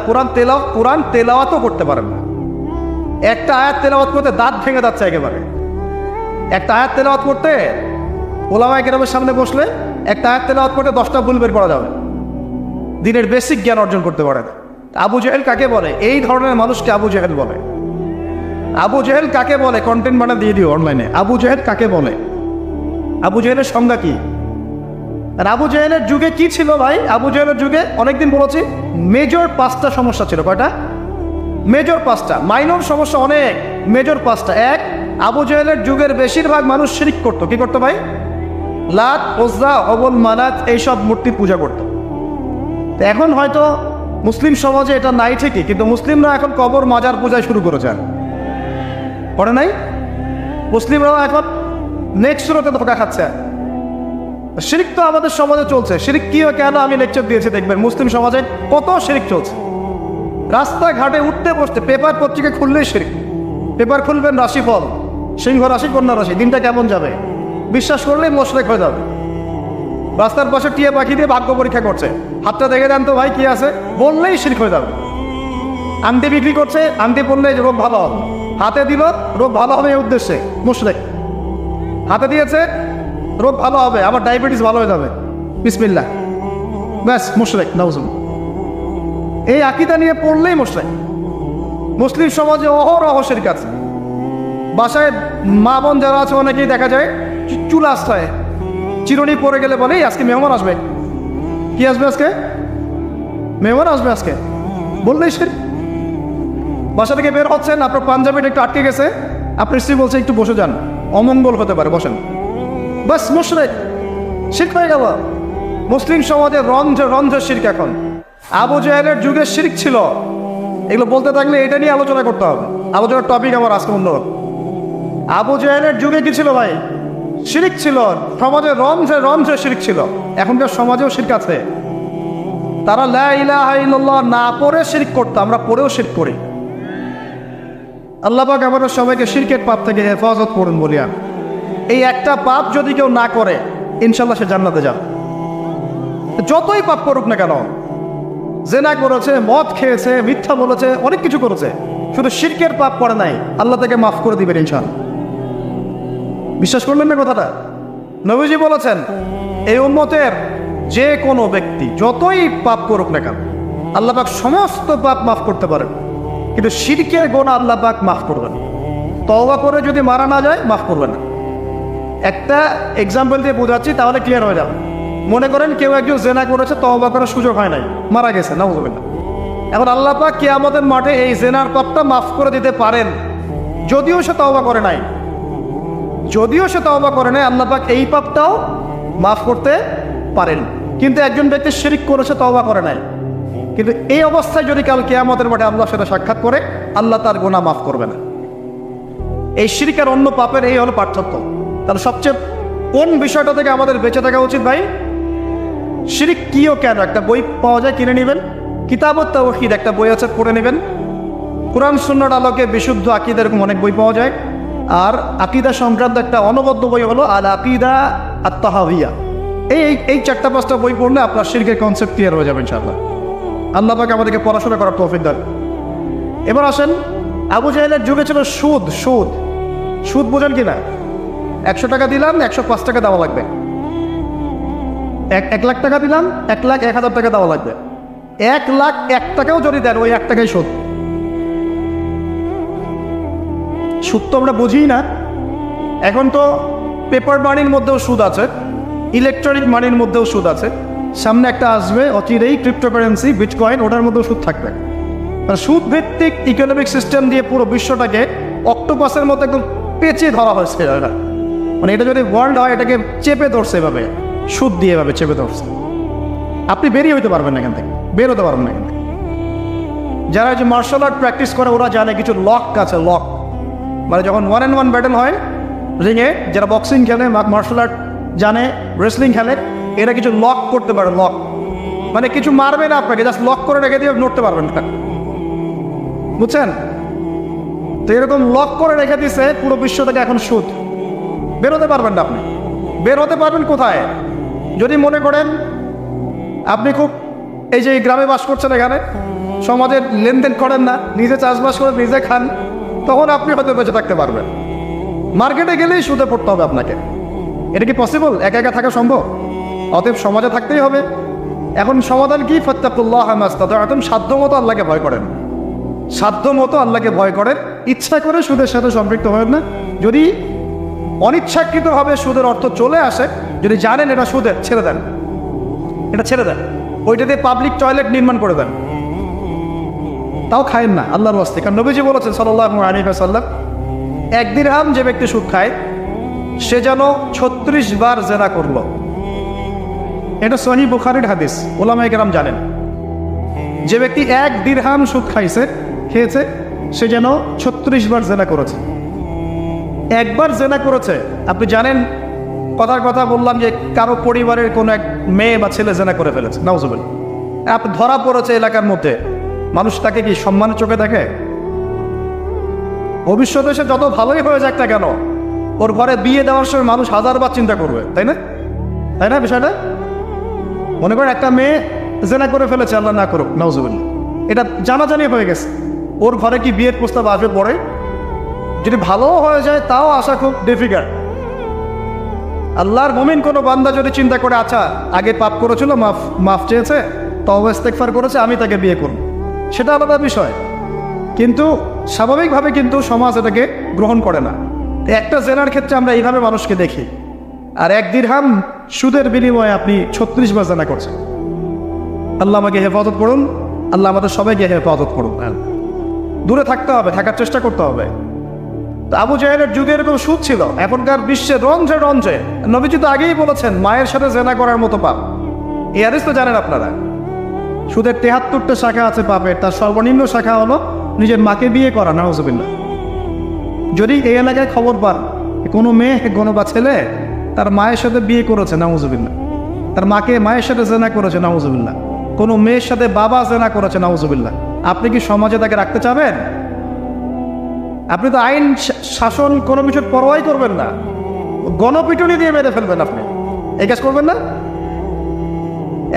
Speaker 1: কোরআন তেলাওয়াতও করতে পারে না। একটা আয়াত তেলাওয়াত করতে দাঁত ভেঙে যাচ্ছে একেবারে। একটা আয়াত তেলাওয়াত করতে, ওলামায়ে কেরামের সামনে বসলে একটা আয়াত তেলাওয়াত করতে 10টা ভুল বের করা যাবে। দিনের বেসিক জ্ঞান অর্জন করতে পারে না। আবু জেহেল কাকে বলে? এই ধরনের মানুষকে আবু জেহেল বলে। আবু জেহেল কাকে বলে? কন্টেন্ট বানা দিয়ে দিও অনলাইনে। আবু জেহেল কাকে বলে? আবু জেহেলের সংজ্ঞা কি? আর আবু জেহেলের যুগে কি ছিল ভাই? আবু জেহেলের যুগে অনেকদিন বলেছি, মেজর 5টা সমস্যা ছিল। কয়টা? মেজর 5টা। মাইনর সমস্যা অনেক, মেজর 5টা। এক, আবু জেহেলের যুগের বেশিরভাগ মানুষ শিরক করতো। কি করতো ভাই? লাত, উজ্জা, হবল, মানাত, এইসব মূর্তির পূজা করতো। এখন হয়তো মুসলিম সমাজে এটা নাই ঠিকই, কিন্তু মুসলিমরা এখন কবর মাজার পূজায় শুরু করেছে। করে নাই? মুসলিমরাও এখন নেক্সট শুরুতে ধোকা খাচ্ছে। শিরিক তো আমাদের সমাজে চলছে। শিরিক কি কেন আমি লেকচার দিয়েছি, দেখবেন মুসলিম সমাজে কত শিরিক চলছে। রাস্তাঘাটে উঠতে বসতে পেপার পত্রিকা খুললেই শিরিক। পেপার খুলবেন, রাশিফল, সিংহ রাশি, কন্যা রাশি, দিনটা কেমন যাবে বিশ্বাস করলেই মোশরেক হয়ে যাবে। রাস্তার পাশে টিয়া পাখি দিয়ে ভাগ্য পরীক্ষা করছে, হাতটা দেখে দেন তো ভাই কি আছে, বললেই শিরক হয়ে যাবে। আন্টি বিক্রি করছে, আন্টি পড়লে রোগ ভালো হবে, হাতে দিল রোগ ভালো হবে এই উদ্দেশ্যে, মুশরিক। হাতে দিয়েছে রোগ ভালো হবে, আবার ডায়াবেটিস ভালো হয়ে যাবে, বিসমিল্লাহ, ব্যাস মুশরিক, নাউজুবিল্লাহ। এই আকীদা নিয়ে পড়লেই মুশরিক। মুসলিম সমাজে অহরহ শিরক আছে। বাসায় মা বোন যারা আছে অনেকেই দেখা যায় চুল আশ্রয় চিরুনি পরে গেলে বলে আজকে মেহমান আসবে। কি আসবে আজকে? মেহমান আসবে আজকে, বললেই শিরক। বাসা থেকে বের হচ্ছেন, আপনার পাঞ্জাবিটা একটু আটকে গেছে, আপনার স্ত্রী বলছে একটু বসে যান, অমঙ্গল হতে পারে, বসেন, বাস মুশরিক, শিরক হয়ে গেল। মুসলিম সমাজে রন্ধ্র শিরক। এখন আবু জেহেলের যুগে শিরক ছিল। এগুলো বলতে থাকলে এটা নিয়ে আলোচনা করতে হবে। আলোচনার টপিক আমার আজকে অন্যরকম। আবু জেহেলের যুগে কি ছিল ভাই? শিরক ছিল। সমাজে রন্ধ্রে শিরক ছিল। এখনকার সমাজেও শিরক আছে। তারা লা ইলাহা ইল্লাল্লাহ না পড়ে শিরক করতো, আমরা পড়েও শিরক করি। আল্লাহ পাক আমাদের সবাইকে শিরকের পাপ থেকে হেফাজত করুন বলি আমি। এই একটা পাপ যদি কেউ না করে ইনশাল্লাহ সে জান্নাতে যাবে। যতই পাপ করুক না কেন, জেনা করেছে, মদ খেয়েছে, মিথ্যা বলেছে, অনেক কিছু করেছে, শুধু শিরকের পাপ করে নাই, আল্লাহ তাকে মাফ করে দিবেন ইনশাআল্লাহ। বিশ্বাস করলেন না কথাটা? নবীজি বলেছেন এই উম্মতের যে কোনো ব্যক্তি যতই পাপ করুক না কেন, আল্লাহ পাক সমস্ত পাপ মাফ করতে পারেন, কিন্তু শিরকের গুনাহ আল্লাহ পাক মাফ করবেন। তওবা করে যদি মারা না যায় মাফ করবেন না। একটা এক্সাম্পল দিয়ে বোঝাচ্ছি, তাহলে ক্লিয়ার হয়ে যাবে। মনে করেন কেউ একজন জেনা করেছে, তওবা করার সুযোগ হয় নাই, মারা গেছে, নাউযুবিল্লাহ। এখন আল্লাহ পাক কিয়ামতের মাঠে এই জেনার পাপটা মাফ করে দিতে পারেন, যদিও সে তওবা করে নাই। আল্লাহ পাক এই পাপটাও মাফ করতে পারেন। কিন্তু একজন ব্যক্তি শিরক করেছে, তওবা করে নাই, কিন্তু এই অবস্থায় যদি কাল কিয়ামতের মাঠে আল্লাহর সাথে সাক্ষাৎ করে, আল্লাহ তার গুনাহ মাফ করবে না। এই শিরক আর অন্য পাপের এই হলো পার্থক্য। তাহলে সবচেয়ে কোন বিষয়টা থেকে আমাদের বেঁচে থাকা উচিত ভাই? শিরক কি ও কেন, একটা বই পাওয়া যায়, কিনে নেবেন। কিতাবুত তাওহীদ একটা বই আছে, পড়ে নেবেন। কুরআন সুন্নাহর আলোকে বিশুদ্ধ আকীদা, এরকম অনেক বই পাওয়া যায়। আর আকীদা সংক্রান্ত একটা অনবদ্য বই হলো আল আকীদা আত তাহাওয়িয়া। এই 4-5টা বই পড়লে আপনার শিরকের কনসেপ্ট ক্লিয়ার হয়ে যাবে ইনশাআল্লাহ। আল্লাহ পাক আমাদেরকে পড়াশোনা করার তৌফিক দান। এবার আসেন, আবু জাহেলের যুগে ছিল সুদ বোঝেন কি না? 100 টাকা দিলাম, 105 টাকা দেওয়া লাগবে। 1 লাখ টাকা দিলাম, 1,01,000 টাকা দেওয়া লাগবে। 1,01,000 টাকাও যদি দেন, ওই 1 টাকাই সুদ। সুদ তো আমরা বুঝি না। এখন তো পেপার মানির মধ্যেও সুদ আছে, ইলেকট্রনিক মানির মধ্যেও সুদ আছে। সামনে একটা আসবে অচিরেই ক্রিপ্টোকারেন্সি, বিটকয়েন, ওটার মধ্যেও সুদ থাকবে। সুদ ভিত্তিক ইকোনমিক সিস্টেম দিয়ে পুরো বিশ্বটাকে অক্টোপাসের মতো একদম পেঁচে ধরা হয়েছে। মানে এটা যদি ওয়ার্ল্ড হয়, এটাকে চেপে ধরছে, এভাবে সুদ দিয়ে এভাবে চেপে ধরছে। আপনি বেরিয়ে হইতে পারবেন না এখান থেকে, বের হতে পারবেন না এখান থেকে। যারা যে মার্শাল আর্ট প্র্যাকটিস করে, ওরা জানে কিছু লক আছে, লক মানে যখন 1-on-1 ব্যাটেল হয় রিংয়ে, যারা বক্সিং খেলে, মার্শাল আর্ট জানে, রেসলিং খেলে, এরা কিছু লক করতে পারে। লক মানে কিছু মারবে না আপনাকে, জাস্ট লক করে রেখে দিয়ে নড়তে পারবেন না, বুঝছেন? তো এরকম লক করে রেখে দিছে পুরো বিশ্ব থেকে। এখন সুদ, বেরোতে পারবেন না আপনি। বের হতে পারবেন কোথায়? যদি মনে করেন আপনি খুব এই যে গ্রামে বাস করছেন, এখানে সমাজের লেনদেন করেন না, নিজে চাষবাস করে নিজে খান, তখন আপনি হয়তো বেঁচে থাকতে পারবেন। মার্কেটে গেলেই সুদে পড়তে হবে আপনাকে। এটা কি পসিবল? একা একা থাকা সম্ভব? অতএব সমাজে থাকতেই হবে। এখন সমাধান কি? ফাত্তাকুল্লাহ মাস্তাতা'তুম, সাধ্য মতো আল্লাহকে ভয় করেন, সাধ্য মতো আল্লাহকে ভয় করেন। ইচ্ছা করে সুদের সাথে সম্পৃক্ত হবেন না। যদি অনিচ্ছাকৃতভাবে সুদের অর্থ চলে আসে, যদি জানেন এটা সুদের, ছেড়ে দেন, এটা ছেড়ে দেন। ওইটাতে পাবলিক টয়লেট নির্মাণ করে দেন, তাও খায়েন না আল্লাহর ওয়াস্তে। কারণ নবীজি বলেছেন সাল্লাল্লাহু আলাইহি ওয়াসাল্লাম, 1 দিরহাম যে ব্যক্তি সুদ খায়, সে যেন 36 বার জেনা করলো। এটা সহিহ বুখারীর হাদিস, উলামায়ে কেরাম জানেন। যে ব্যক্তি 1 দিরহাম সুদ খেয়েছে, সে যেন 36 বার জেনা করেছে। একবার জেনা করেছে, আপনি জানেন, কথার কথা বললাম যে কারো পরিবারের কোনো এক মেয়ে বা ছেলে জেনা করে ফেলেছে, নাউযুবিল্লাহ, আপনি ধরা পড়েছে এলাকার মধ্যে, মানুষ তাকে কি সম্মানের চোখে দেখে? ভবিষ্যতে সে যত ভালোই হয়ে যাক না কেন, ওর ঘরে বিয়ে দেওয়ার সময় মানুষ 1000 বার চিন্তা করবে, তাই না? বিষয়টা মনে করেন একটা মেয়ে জেনা করে ফেলেছে, আল্লাহ না করুক, নাউযুবিল্লাহ, এটা জানাজানি হয়ে গেছে, ওর ঘরে কি বিয়ের প্রস্তাব আসবে পরে? যদি ভালো হয়ে যায় তাও আসা খুব ডিফিকাল্ট। আল্লাহর মুমিন কোনো বান্দা যদি চিন্তা করে, আচ্ছা আগে পাপ করেছিল, মাফ চেয়েছে, তওবা ইস্তেগফার করেছে, আমি তাকে বিয়ে করব, সেটা আলাদা বিষয়। কিন্তু স্বাভাবিকভাবে কিন্তু সমাজ এটাকে গ্রহণ করে না। একটা জেনার ক্ষেত্রে আমরা এইভাবে মানুষকে দেখি, আর 1 দিরহাম সুদের বিনিময়ে আপনি 36 বার জেনা করছেন। আল্লাহ আমাকে হেফাজত করুন, আল্লাহ আমাদের সবাইকে হেফাজত করুন। দূরে থাকতে হবে, থাকার চেষ্টা করতে হবে। তো আবু জাহেলের যুগে এরকম সুদ ছিল। এখনকার বিশ্বে রঞ্জে রঞ্জে, নবীজি তো আগেই বলেছেন, মায়ের সাথে জেনা করার মতো পাপ। এই হাদিস তো জানেন আপনারা। সুদের 73টা শাখা আছে পাপের, তার সর্বনিম্ন শাখা হলো নিজের মাকে বিয়ে করা, নাউযুবিল্লাহ। যদি এই এলাকায় খবর পান কোনো মেয়ে, কোনো বা ছেলে তার মায়ের সাথে বিয়ে করেছে, নাউযুবিল্লাহ, তার মায়ের সাথে জেনা করেছে, নাউযুবিল্লাহ, কোনো মেয়ের সাথে বাবা জেনা করেছে, নাউযুবিল্লাহ, আপনি কি সমাজে তাকে রাখতে চাবেন? আপনি তো আইন শাসন কোনো কিছুর পরোয়াই করবেন না, গণপিটুনি দিয়ে মেরে ফেলবেন। আপনি এই কাজ করবেন না।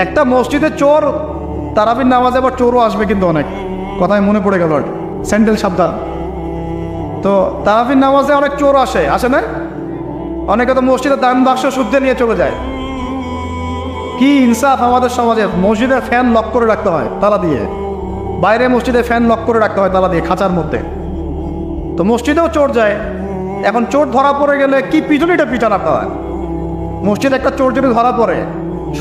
Speaker 1: একটা মসজিদে চোর, তারাবির নামাজে আবার চোরও আসবে, কিন্তু অনেক কথায় মনে পড়ে গেল, স্যান্ডেল সাবধান। তো তারাবির নামাজে অনেক চোর আসে না? অনেকে তো মসজিদে দান বাক্স শুদ্ধে নিয়ে চলে যায়। কি ইনসাফ আমাদের সমাজে, মসজিদে ফ্যান লক করে রাখতে হয় তালা দিয়ে, বাইরে মসজিদে ফ্যান লক করে রাখতে হয় তালা দিয়ে খাঁচার মধ্যে। তো মসজিদেও চোর যায়, এখন চোর ধরা পড়ে গেলে কি পিটুনিটা পিটান আপনারা। মসজিদে একটা চোর যদি ধরা পড়ে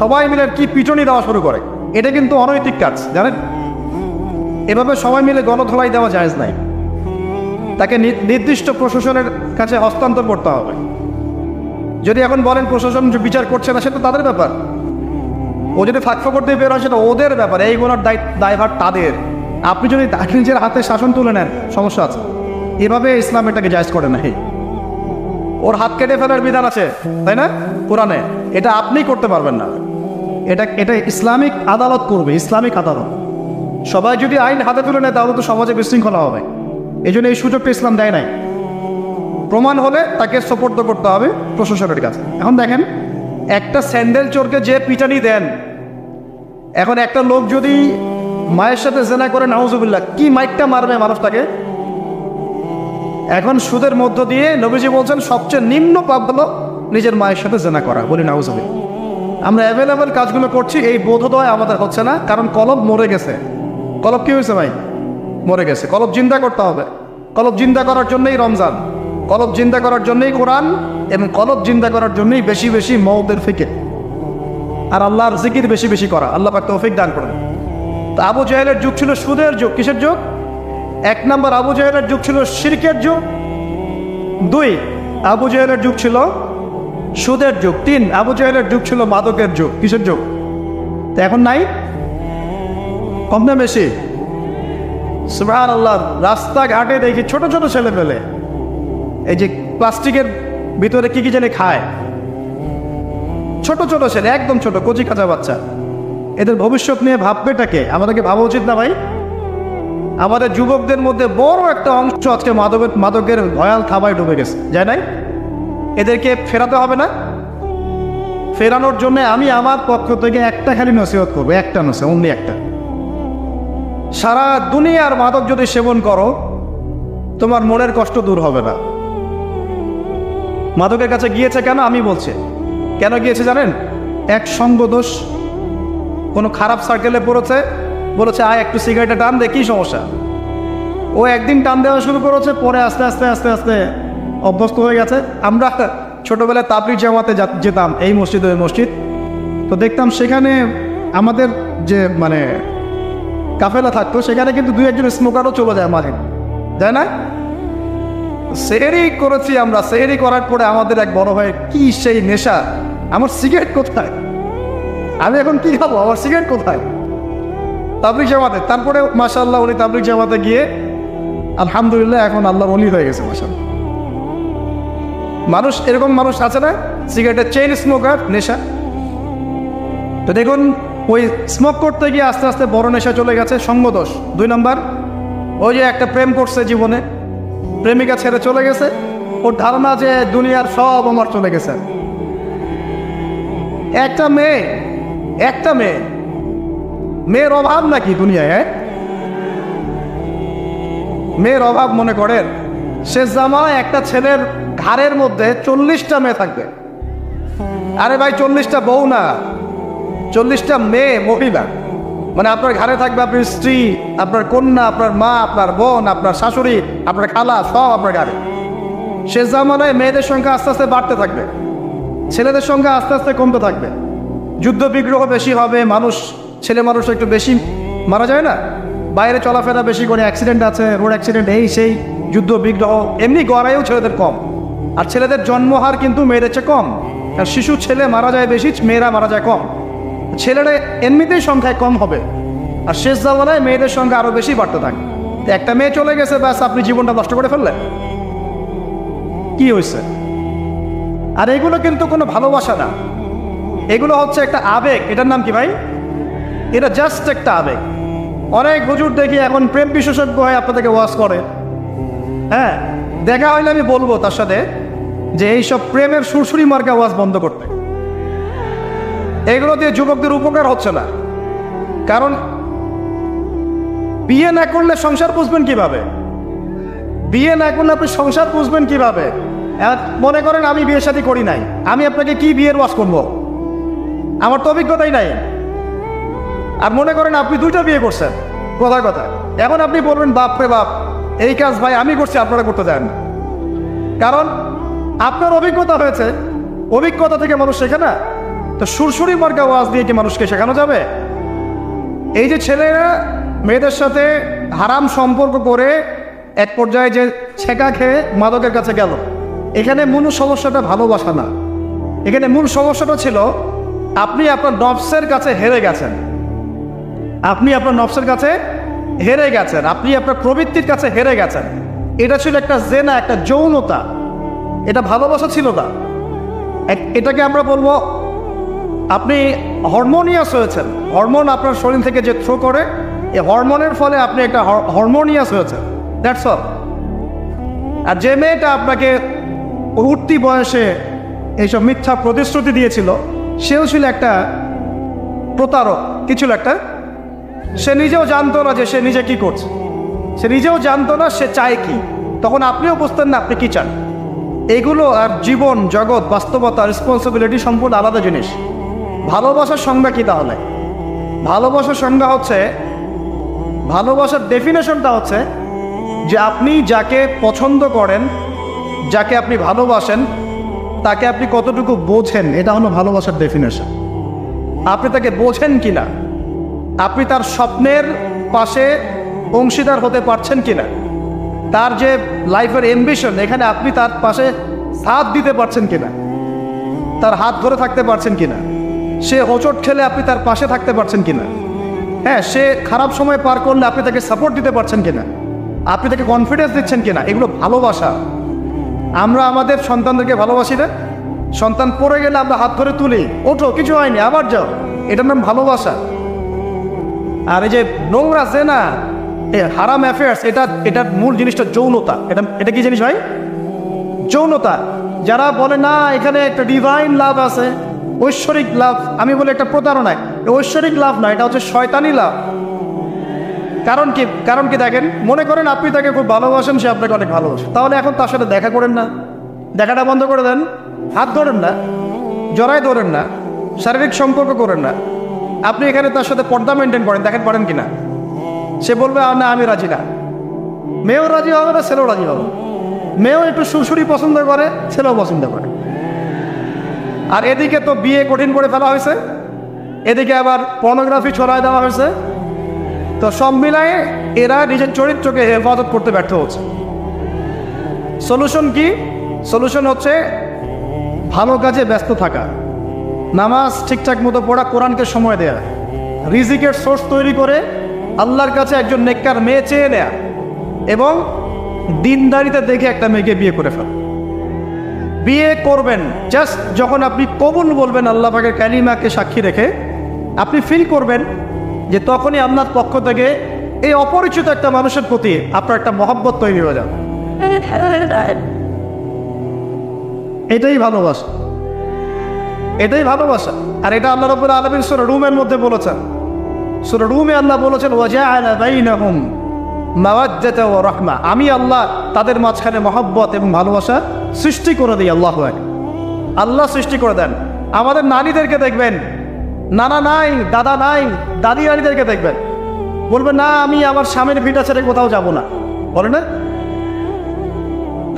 Speaker 1: সবাই মিলে কি পিটুনি দেওয়া শুরু করে, এটা কিন্তু অনৈতিক কাজ জানেন। এভাবে সবাই মিলে গণধোলাই দেওয়া জায়েজ নাই, তাকে নির্দিষ্ট প্রশাসনের কাছে হস্তান্তর করতে হবে। যদি এখন বলেন প্রশাসন বিচার করছে না, সেটা তাদের ব্যাপার। ও যদি ফাঁকফা করতে বের হয় সেটা ওদের ব্যাপার, এইগুলোর দায়ভার তাদের। আপনি যদি নিজের হাতে শাসন তুলে নেন সমস্যা আছে। এভাবে ইসলাম এটাকে জায়েজ করে না। ওর হাত কেটে ফেলার বিধান আছে তাই না কোরআনে, এটা আপনি করতে পারবেন না। এটা ইসলামিক আদালত করবে, ইসলামিক আদালত। সবাই যদি আইন হাতে তুলে নেয় তাহলে তো সমাজে বিশৃঙ্খলা হবে। এই জন্য এই সুযোগটা ইসলাম দেয় নাই। প্রমাণ হলে তাকে সোপর্দ করতে হবে প্রশাসনের কাছে। এখন দেখেন, একটা স্যান্ডেল চোরকে যে পিটানি দেন, এখন একটা লোক যদি মায়ের সাথে জেনা করে, নাউজুবিল্লাহ, কি মাইকটা মারবে মানুষটাকে। এখন সুদের মধ্য দিয়ে নবীজি বলছেন সবচেয়ে নিম্ন পাপ হলো নিজের মায়ের সাথে জেনা করা, বলি নাউজুবিল্লাহ। আমরা অ্যাভেলেবেল কাজগুলো করছি, এই বোধোদয় আমাদের হচ্ছে না, কারণ কলব মরে গেছে। কলব কি হয়েছে ভাই? মরে গেছে। কলব জিন্দা করতে হবে। কলব জিন্দা করার জন্যই রমজান, কলব জিন্দা করার জন্যই কোরআন, এবং কলব জিন্দা করার জন্যই বেশি বেশি মওদের ফিকির আর আল্লাহর জিকির বেশি বেশি করা। আল্লাহ পাক তৌফিক দান করেন। তো আবু জাহেলের যুগ ছিল সুদের যুগ। কিসের যুগ? 1 নম্বর, আবু জাহেলের যুগ ছিল শিরকের যুগ। 2, আবু জাহেলের যুগ ছিল সুদের যুগ। 3, আবু জাহেলের যুগ ছিল মাদকের যুগ। কিসের যুগ? তো এখন নাই, কম না বেশি? সুবহানাল্লাহ। রাস্তাঘাটে দেখি ছোট ছোট ছেলে পেলে এই যে প্লাস্টিকের ভিতরে কি কি জানি খায়, ছোট ছোট ছেলে, একদম ছোট কচি কাঁচা বাচ্চা। এদের ভবিষ্যৎ নিয়ে ভাববেটাকে? আমাদেরকে ভাবা উচিত না ভাই? আমাদের যুবকদের মধ্যে বড় একটা অংশ আজকে মাদকের ভয়াল থাবায় ডুবে গেছে, যায় নাই? এদেরকে ফেরাতে হবে না? ফেরানোর জন্য আমি আমার পক্ষ থেকে একটা খালি নসিহত করবো, একটা নসিহত, অনলি একটা। সারা দুনিয়ার মাদক যদি সেবন করো, তোমার মনের কষ্ট দূর হবে না। মাদকের কাছে গিয়েছে কেন? আমি বলছি কেন গিয়েছে জানেন? এক সঙ্গদোষ, কোনো খারাপ সার্কেলে পড়েছে, বলেছে আয় একটু সিগারেটে টান দে, কি সমস্যা? ও একদিন টান দেওয়া শুরু করেছে, পরে আস্তে আস্তে আস্তে আস্তে অভ্যস্ত হয়ে গেছে। আমরা ছোটবেলায় তাবলিগ জামাতে যেতাম, এই মসজিদ ওই মসজিদ, তো দেখতাম সেখানে আমাদের যে মানে কাফেলা থাকতো, সেখানে কিন্তু 2-1 জন স্মোকারও চলে যায় মাঝে, যায় না? সেহরি করেছি আমরা, সেহরি করার পরে আমাদের এক বড় ভাই, কি সেই নেশা, আমার সিগারেট কোথায়, আমি এখন কি খাবো, আমার সিগারেট কোথায়? তাবলিগ জামাতে। তারপরে মাশাআল্লাহ উনি তাবলিগ জামাতে গিয়ে আলহামদুলিল্লাহ এখন আল্লাহর ওলি হয়ে গেছে মাশাআল্লাহ। মানুষ এরকম মানুষ আছে না, সিগারেটের চেইন স্মোকার, নেশা। তো দেখুন, ওই স্মোক করতে গিয়ে আস্তে আস্তে বড় নেশা চলে গেছে, সঙ্গদোষ। 2 নম্বর, ওই যে একটা প্রেম করছে জীবনে, প্রেমিকা ছেড়ে চলে গেছে, ওর ধারণা যে দুনিয়ার সব আমার চলে গেছে। একটা মেয়ে, মেয়ের অভাব নাকি দুনিয়ায়? মেয়ের অভাব মনে করেন? শেষ জামানায় একটা ছেলের ঘাড়ের মধ্যে 40টা মেয়ে থাকবে। আরে ভাই, 40টা বউ না, 40টা মেয়ে, মহিলা। মানে আপনার ঘাড়ে থাকবে আপনার স্ত্রী, আপনার কন্যা, আপনার মা, আপনার বোন, আপনার শাশুড়ি, আপনার খালা, সব আপনার ঘাড়ে। শেষ জামানায় মেয়েদের সংখ্যা আস্তে আস্তে বাড়তে থাকবে, ছেলেদের সংখ্যা আস্তে আস্তে কমতে থাকবে। যুদ্ধ বিগ্রহ বেশি হবে, ছেলে মানুষ একটু বেশি মারা যায় না, বাইরে চলাফেরা বেশি করে, অ্যাক্সিডেন্ট আছে, রোড অ্যাক্সিডেন্ট, এই সেই, যুদ্ধ বিগ্রহ। এমনি গড়াইও ছেলেদের কম, আর ছেলেদের জন্মহার কিন্তু মেয়েদের চেয়ে কম। আর শিশু ছেলে মারা যায় বেশি, মেয়েরা মারা যায় কম। ছেলেরা এমনিতেই সংখ্যায় কম হবে, আর শেষ জামানায় মেয়েদের সংখ্যা আরও বেশি বাড়তে থাকে। তো একটা মেয়ে চলে গেছে, ব্যাস আপনি জীবনটা নষ্ট করে ফেললেন, কি হয়েছে? আর এগুলো কিন্তু কোনো ভালোবাসা না, এগুলো হচ্ছে একটা আবেগ। এটার নাম কি ভাই? এটা জাস্ট একটা আবেগ। অনেক হুজুর দেখি এখন প্রেম বিশেষজ্ঞ হয়ে আপনাদেরকে ওয়াজ করে। হ্যাঁ, দেখা হইলে আমি বলবো তার সাথে যে এইসব প্রেমের সুরসুরি মার্কা ওয়াজ বন্ধ করতে। এগুলো দিয়ে যুবকদের উপকার হচ্ছে না। কারণ বিয়ে না করলে সংসার বুঝবেন কিভাবে? বিয়ে না করলে আপনি সংসার বুঝবেন কিভাবে? মনে করেন আমি বিয়ে শাদী করি নাই, আমি আপনাকে কি বিয়ের ওয়াজ করবো? আমার তো অভিজ্ঞতাই নাই। আর মনে করেন আপনি 2টা বিয়ে করছেন, কথার কথা, এখন আপনি বলবেন বাপ রে বাপ এই কাজ ভাই আমি করছি, আপনারা করতে দেন না। কারণ আপনার অভিজ্ঞতা হয়েছে, অভিজ্ঞতা থেকে মানুষ শেখে না। তো সুরসুরি মার্কা ওয়াজ দিয়ে কি মানুষকে শেখানো যাবে? এই যে ছেলেরা মেয়েদের সাথে হারাম সম্পর্ক করে এক পর্যায়ে যে ছেঁকা খেয়ে মাদকের কাছে গেল, এখানে মূল সমস্যাটা ভালোবাসা না। এখানে মূল সমস্যাটা ছিল আপনি আপনার নফসের কাছে হেরে গেছেন। আপনি আপনার নফসের কাছে হেরে গেছেন, আপনি আপনার প্রবৃত্তির কাছে হেরে গেছেন। এটা ছিল একটা জেনা, একটা যৌনতা, এটা ভালোবাসা ছিল না। এটাকে আমরা বলবো আপনি হরমোনিয়াস হয়েছেন। হরমোন আপনার শরীর থেকে যে থ্রো করে, এই হরমোনের ফলে আপনি একটা হরমোনিয়াস হয়েছেন, দ্যাটস অল। আর যে মেয়েটা আপনাকে উঠতি বয়সে এইসব মিথ্যা প্রতিশ্রুতি দিয়েছিল, সেও ছিল একটা প্রতারক। কি ছিল একটা? সে নিজেও জানতো না যে সে নিজে কি করছে, সে নিজেও জানতো না সে চায় কি। তখন আপনিও বুঝতেন না আপনি কি চান। এগুলো আর জীবন জগৎ বাস্তবতা রেসপন্সিবিলিটি সম্পূর্ণ আলাদা জিনিস। ভালোবাসার সংজ্ঞা কি তাহলে? ভালোবাসার সংজ্ঞা হচ্ছে, ভালোবাসার ডেফিনেশনটা হচ্ছে যে আপনি যাকে পছন্দ করেন, যাকে আপনি ভালোবাসেন, তাকে আপনি কতটুকু বোঝেন, এটা হলো ভালোবাসার ডেফিনেশন। আপনি তাকে বোঝেন কিনা, আপনি তার স্বপ্নের পাশে অংশীদার হতে পারছেন কিনা, তার যে লাইফের অ্যাম্বিশন, এখানে আপনি তার পাশে সাথ দিতে পারছেন কিনা, তার হাত ধরে থাকতে পারছেন কিনা, সে হোঁচট খেলে আপনি তার পাশে থাকতে পারছেন কিনা, হ্যাঁ, সে খারাপ সময় পার করলে আপনি তাকে সাপোর্ট দিতে পারছেন কিনা, আপনি তাকে কনফিডেন্স দিচ্ছেন কিনা, এগুলো ভালোবাসা। আমরা আমাদের সন্তানদেরকে ভালোবাসি না? সন্তান পড়ে গেলে আমরা হাত ধরে তুলি, ওঠো কিছু হয়নি আবার যাও, এটার নাম ভালোবাসা। আর এই যে নোংরা জেনা, হারাম অ্যাফেয়ার্স, এটার মূল জিনিসটা যৌনতা। এটা কি জিনিস ভাই? যৌনতা। যারা বলে না এখানে একটা ডিভাইন লাভ আছে, ঐশ্বরিক লাভ, আমি বলি একটা প্রতারণায়। ঐশ্বরিক লাভ না, এটা হচ্ছে শয়তানি লাভ। কারণ কি দেখেন, মনে করেন আপনি তাকে খুব ভালোবাসেন, সে আপনাকে অনেক ভালোবাসে, তাহলে এখন তার সাথে দেখা করেন না, দেখাটা বন্ধ করে দেন, হাত ধরেন না, জড়াই ধরেন না, শারীরিক সম্পর্ক করেন না। আপনি এখানে তার সাথে পর্দা মেনটেন করেন, দেখেন পারেন কিনা। সে বলবে না আমি রাজি না। মেয়েও রাজি হবে না, ছেলেও রাজি হবে। মেয়েও একটু সুরসুরি পছন্দ করে, ছেলেও পছন্দ করে। আর এদিকে তো বিয়ে কঠিন করে ফেলা হয়েছে, এদিকে আবার পর্নোগ্রাফি ছড়ায় দেওয়া হয়েছে। তো সব মিলায়ে এরা নিজের চরিত্রকে হেফাজত করতে ব্যর্থ হচ্ছে। সলিউশন কি? সলিউশন হচ্ছে ভালো কাজে ব্যস্ত থাকা, নামাজ ঠিকঠাক মতো পড়া, কোরআনকে সময় দেয়া, রিজিকের সোর্স তৈরি করে আল্লাহর কাছে একজন নেককার মেয়ে চেয়ে নেয়া, এবং দিনদারিতে দেখে একটা মেয়েকে বিয়ে করে ফেলা। বিয়ে করবেন জাস্ট যখন আপনি কবুল বলবেন আল্লাহ পাকের কালিমাকে সাক্ষী রেখে, আপনি ফিল করবেন যে তখনই আপনার পক্ষ থেকে এই অপরিচিত একটা মানুষের প্রতি আপনার একটা মহব্বত তৈরি হয়ে যাবে। এটাই ভালোবাসা, এটাই ভালোবাসা। আর এটা আল্লাহ রাব্বুল আলামিন সূরা রুমের মধ্যে বলেছেন। সূরা রুমে আল্লাহ বলেছেন ওয়াজআলা বাইনাহুম মাওয়াজ্জাতা ওয়া রাহমা, আমি আল্লাহ তাদের মাঝখানে মহব্বত এবং ভালোবাসা সৃষ্টি করে দিই। আল্লাহু আকবার, আল্লাহ সৃষ্টি করে দেন। আমাদের নারীদেরকে দেখবেন, নানা নাই, দাদা নাই, দাদি নারীদেরকে দেখবেন, বলবে না আমি আমার স্বামীর ভিটা ছেড়ে কোথাও যাব না, বলে না?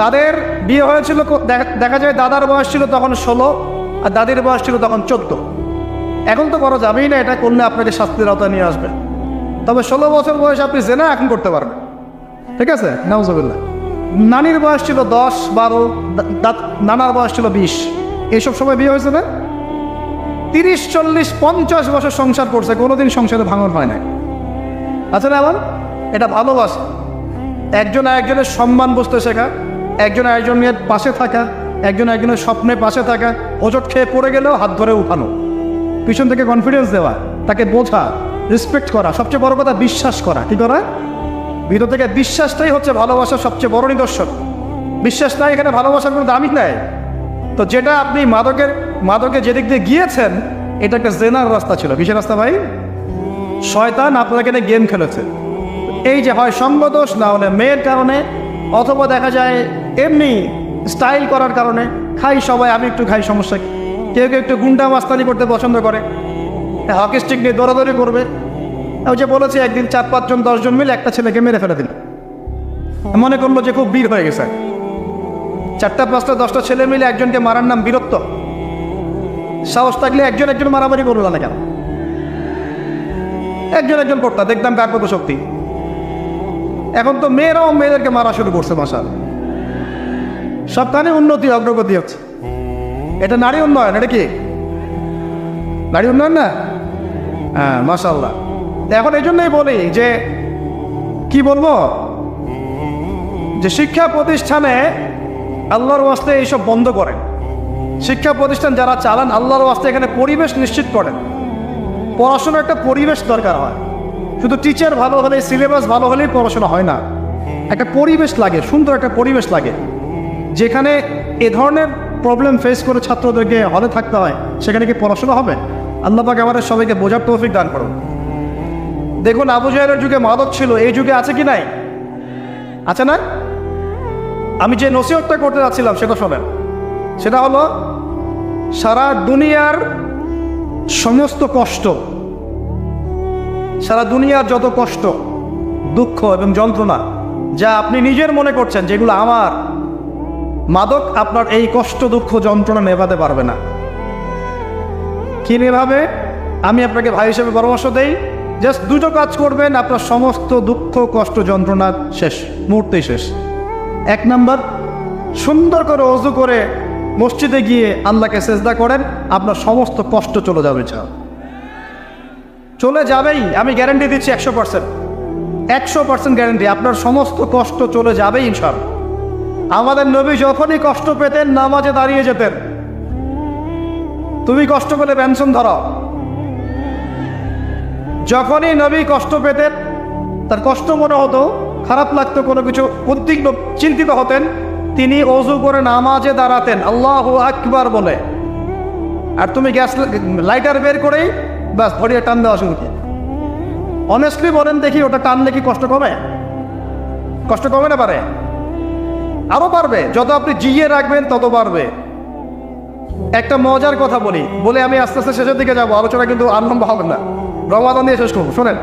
Speaker 1: তাদের বিয়ে হয়েছিল, দেখা যায় দাদার বয়স ছিল তখন 16 আর দাদির বয়স ছিল তখন 14। এখন তো করা যাবেই না, এটা করলে আপনাকে শাস্তির আওতায় নিয়ে আসবে। তবে 16 বছর বয়সে আপনি জেনা এখন করতে পারবেন, ঠিক আছে, নাউজুবিল্লাহ। নানির বয়স ছিল 10, 12, নানার বয়স ছিল 20, এইসব সময় বিয়ে হয়েছে না? 30, 40, 50 বছর সংসার করছে, কোনোদিন সংসারে ভাঙন হয় না। আচ্ছা না, এমন এটা ভালোবাসা। একজন আরেকজনের সম্মান বুঝতে শেখা, একজন আরেকজনের পাশে থাকা, একজন একজনের স্বপ্নে পাশে থাকা, হোঁচট খেয়ে পড়ে গেলেও হাত ধরে উঠানো, পিছন থেকে কনফিডেন্স দেওয়া, তাকে বোঝা, রেসপেক্ট করা, সবচেয়ে বড় কথা বিশ্বাস করা। কি করা? ভিতর থেকে বিশ্বাসটাই হচ্ছে ভালোবাসার সবচেয়ে বড় নিদর্শন। বিশ্বাস নাই, এখানে ভালোবাসার কোনো দামই নাই। তো যেটা আপনি মাদকে যেদিক দিয়ে গিয়েছেন, এটা একটা জেনার রাস্তা ছিল। কিসের রাস্তা ভাই? শয়তান আপনাকে নিয়ে গেম খেলেছে। এই যে হয় সঙ্গদোষ, না হলে মেয়ের কারণে, অথবা দেখা যায় এমনি স্টাইল করার কারণে, খাই সবাই আমি একটু খাই, সমস্যা কি? কেউ কেউ একটু গুন্ডা মাস্তানি করতে পছন্দ করে, হকি স্টিক নিয়ে দৌড়াদৌড়ি করবে। ওই যে বলেছে একদিন 4-5 জন 10 জন মিলে একটা ছেলেকে মেরে ফেলে দিল, মনে করলো যে খুব বীর হয়ে গেছে। 4টা 5টা 10টা ছেলে মিলে একজনকে মারার নাম বীরত্ব? সাহস থাকলে একজন একজন মারামারি করলো না কেন? একজন একজন করতা, দেখতাম কার কত শক্তি। এখন তো মেয়েরাও মেয়েদেরকে মারা শুরু করছে, মাশাআল্লাহ। সবখানে উন্নতি অগ্রগতি হচ্ছে। এটা নারী উন্নয়ন, এটা কি নারী উন্নয়ন না? হ্যাঁ, মাশাআল্লাহ। এখন এই জন্যই বলি যে কি বলবো, যে শিক্ষা প্রতিষ্ঠানে আল্লাহর ওয়াস্তে এইসব বন্ধ করেন। শিক্ষা প্রতিষ্ঠান যারা চালান আল্লাহর ওয়াস্তে এখানে পরিবেশ নিশ্চিত করেন। পড়াশোনার একটা পরিবেশ দরকার হয়। শুধু টিচার ভালো হলে, সিলেবাস ভালো হলেই পড়াশোনা হয় না। একটা পরিবেশ লাগে, সুন্দর একটা পরিবেশ লাগে, যেখানে এ ধরনের প্রবলেম ফেস করে ছাত্রদেরকে হলে থাকতে হয়। সেখানে কি পড়াশোনা হবে? আল্লাহ পাক আমাদের সবাইকে বোঝার তৌফিক দান করুন। দেখুন, আবু জাহেলের যুগে মাদক ছিল, এই যুগে আছে কি নাই? আছে না? আমি যে নসিহতটা করতে যাচ্ছিলাম সেটা শোনেন। সেটা হলো, সারা দুনিয়ার সমস্ত কষ্ট, সারা দুনিয়ার যত কষ্ট, দুঃখ এবং যন্ত্রণা যা আপনি নিজের মনে করছেন যেগুলো আমার, মাদক আপনার এই কষ্ট দুঃখ যন্ত্রণা নেভাতে পারবে না। কি নেভাবে? আমি আপনাকে ভাই হিসেবে পরামর্শ দেই, জাস্ট দুটো কাজ করবেন, আপনার সমস্ত দুঃখ কষ্ট যন্ত্রণা শেষ, মুহূর্তেই শেষ। 1 নাম্বার, সুন্দর করে ওযু করে মসজিদে গিয়ে আল্লাহকে সেজদা করেন, আপনার সমস্ত কষ্ট চলে যাবে। চলে যাবেই, আমি গ্যারান্টি দিচ্ছি 100% গ্যারান্টি, আপনার সমস্ত কষ্ট চলে যাবেই ইনশাআল্লাহ। আমাদের নবী যখনই কষ্ট পেতেন নামাজে দাঁড়িয়ে যেতেন। তুমি কষ্ট পেলে পেনশন ধরো। যখনই নবী কষ্ট পেতেন, তার কষ্ট মনে হতো, খারাপ লাগতো, কোনো কিছু উদ্বিগ্ন চিন্তিত হতেন, তিনি ওযু করে নামাজে দাঁড়াতেন আল্লাহু আকবার বলে। আর তুমি গ্যাস লাইটার বের করেই ব্যাস ধরিয়ে টান দেওয়া শুরু করে। অনেস্টলি বলেন দেখি, ওটা টানলে কি কষ্ট কমে? কষ্ট কমে না? পারে, আরো পারবে। যত আপনি জিয়ে রাখবেন তত পারবে। একটা মজার কথা বলে আমি আস্তে আস্তে শেষের দিকে যাবো, আলোচনা কিন্তু আরম্ভ হবে না, রমাদান দিয়ে শেষ করবো। শোনেন,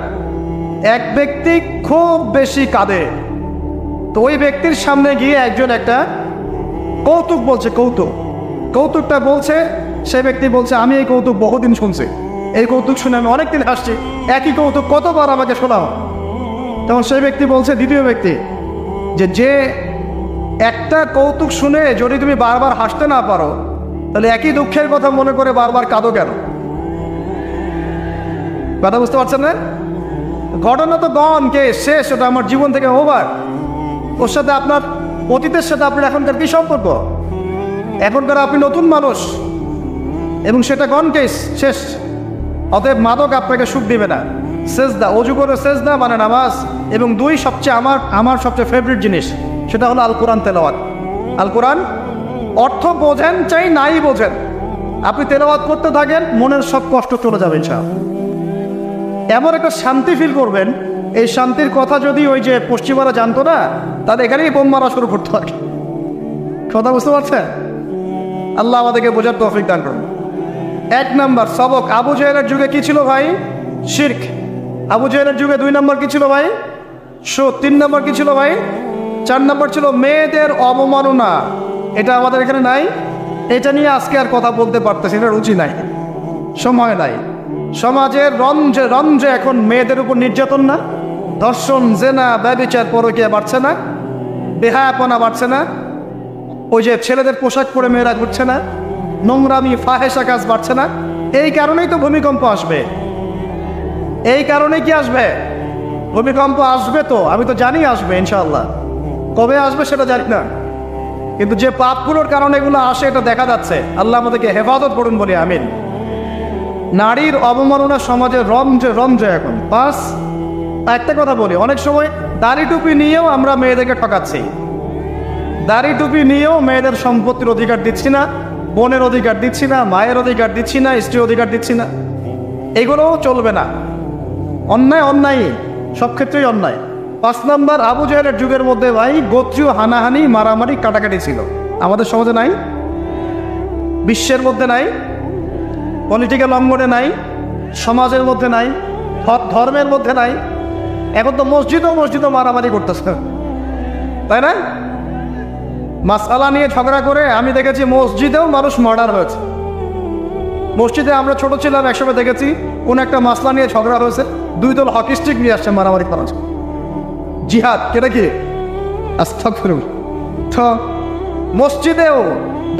Speaker 1: এক ব্যক্তি খুব বেশি কাঁদে, তো ওই ব্যক্তির সামনে গিয়ে একজন একটা কৌতুক বলছে, কৌতুকটা বলছে, সে ব্যক্তি বলছে আমি এই কৌতুক বহুদিন শুনছি, এই কৌতুক শুনে আমি অনেকদিন হাসছি, একই কৌতুক কতবার আমাকে শোনাও। তখন সেই ব্যক্তি বলছে, দ্বিতীয় ব্যক্তি, যে একটা কৌতুক শুনে যদি তুমি বারবার হাসতে না পারো, তাহলে একই দুঃখের কথা মনে করে বারবার কাঁদো কেন? কথা বুঝতে পারছেন না? ঘটনা তো গন কে শেষ, ওটা আমার জীবন থেকে ওভার। ওর সাথে আপনার অতীতের সাথে আপনার এখনকার কি সম্পর্ক? এখনকার আপনি নতুন মানুষ এবং সেটা গন কেস শেষ। অতএব মাদক আপনাকে সুখ দিবে না। সেজদা, অজু করে সেজদা মানে নামাজ, এবং 2 সবচেয়ে আমার সবচেয়ে ফেভারিট জিনিস, সেটা হলো আল কোরআন তেলাওয়াত। আল কোরআন অর্থ বোঝেন চাই নাই বোঝেন, আপনি তেলাওয়াত করতে থাকেন, মনের সব কষ্ট চলে যাবে ইনশাআল্লাহ। এমন একটা শান্তি ফিল করবেন, এই শান্তির কথা যদি ওই যে পশ্চিমারা জানতো না, তাদের এখানেই বোম মারা শুরু করতে হয়। কথা বুঝতে পারছেন? আল্লাহ আমাদেরকে বোঝার তৌফিক দান করুন। 1 নাম্বার সবক, আবু জাহেলের যুগে কি ছিল ভাই? শিরক। আবু জাহেলের যুগে 2 নাম্বার কি ছিল ভাই? সুদ। 3 নাম্বার কি ছিল ভাই? 4 নাম্বার ছিল মেয়েদের অবমাননা। এটা আমাদের এখানে নাই। এটা নিয়ে আজকে আর কথা বলতে পারতেছি না, রুচি নাই, সময় নাই। সমাজের রঞ্জে এখন মেয়েদের উপর নির্যাতন না, ধর্ষণ, জেনা, ব্যভিচার, পরকীয়া বাড়ছে না, বেহায়াপনা বাড়ছে না, ওই যে ছেলেদের পোশাক পরে মেয়েরা ঘুরছে না, নোংরামি ফাহেসা কাজ বাড়ছে না। এই কারণেই তো ভূমিকম্প আসবে। এই কারণে কি আসবে? ভূমিকম্প আসবে, তো আমি তো জানি আসবে ইনশাআল্লাহ। কবে আসবে সেটা জানি না, কিন্তু যে পাপগুলোর কারণে এগুলো আসে এটা দেখা যাচ্ছে। আল্লাহ আমাদেরকে হেফাজত করুন বলি আমিন। নারীর অবমাননা সমাজে রঞ্জে এখন। 5, একটা কথা বলি, অনেক সময় দাড়ি টুপি নিয়েও আমরা মেয়েদেরকে ঠকাচ্ছি। দাড়ি টুপি নিয়েও মেয়েদের সম্পত্তির অধিকার দিচ্ছি না, বোনের অধিকার দিচ্ছি না, মায়ের অধিকার দিচ্ছি না, স্ত্রীর অধিকার দিচ্ছি না। এগুলোও চলবে না। অন্যায় সব ক্ষেত্রেই অন্যায়। 5 নাম্বার, আবু জাহেলের যুগের মধ্যে ভাই গোত্রীয় হানাহানি, মারামারি, কাটাকাটি ছিল। আমাদের সমাজে নাই, বিশ্বের মধ্যে নাই। পলিটিক্যাল অঙ্গনে নাই, সমাজের মধ্যে নাই, ধর্মের মধ্যে নাই। এখন তো মসজিদও মারামারি করতেছে, তাই না? মাসআলা নিয়ে ঝগড়া করে আমি দেখেছি মসজিদেও মানুষ মার্ডার হয়েছে। মসজিদে আমরা ছোট ছিলাম একসময় দেখেছি কোন একটা মাসলা নিয়ে ঝগড়া হয়েছে, দুই দল হকি স্টিক নিয়ে আসছে মারামারি করা, জিহাদ কেটে কি আস্তাগফিরুল্লাহ। তো মসজিদেও,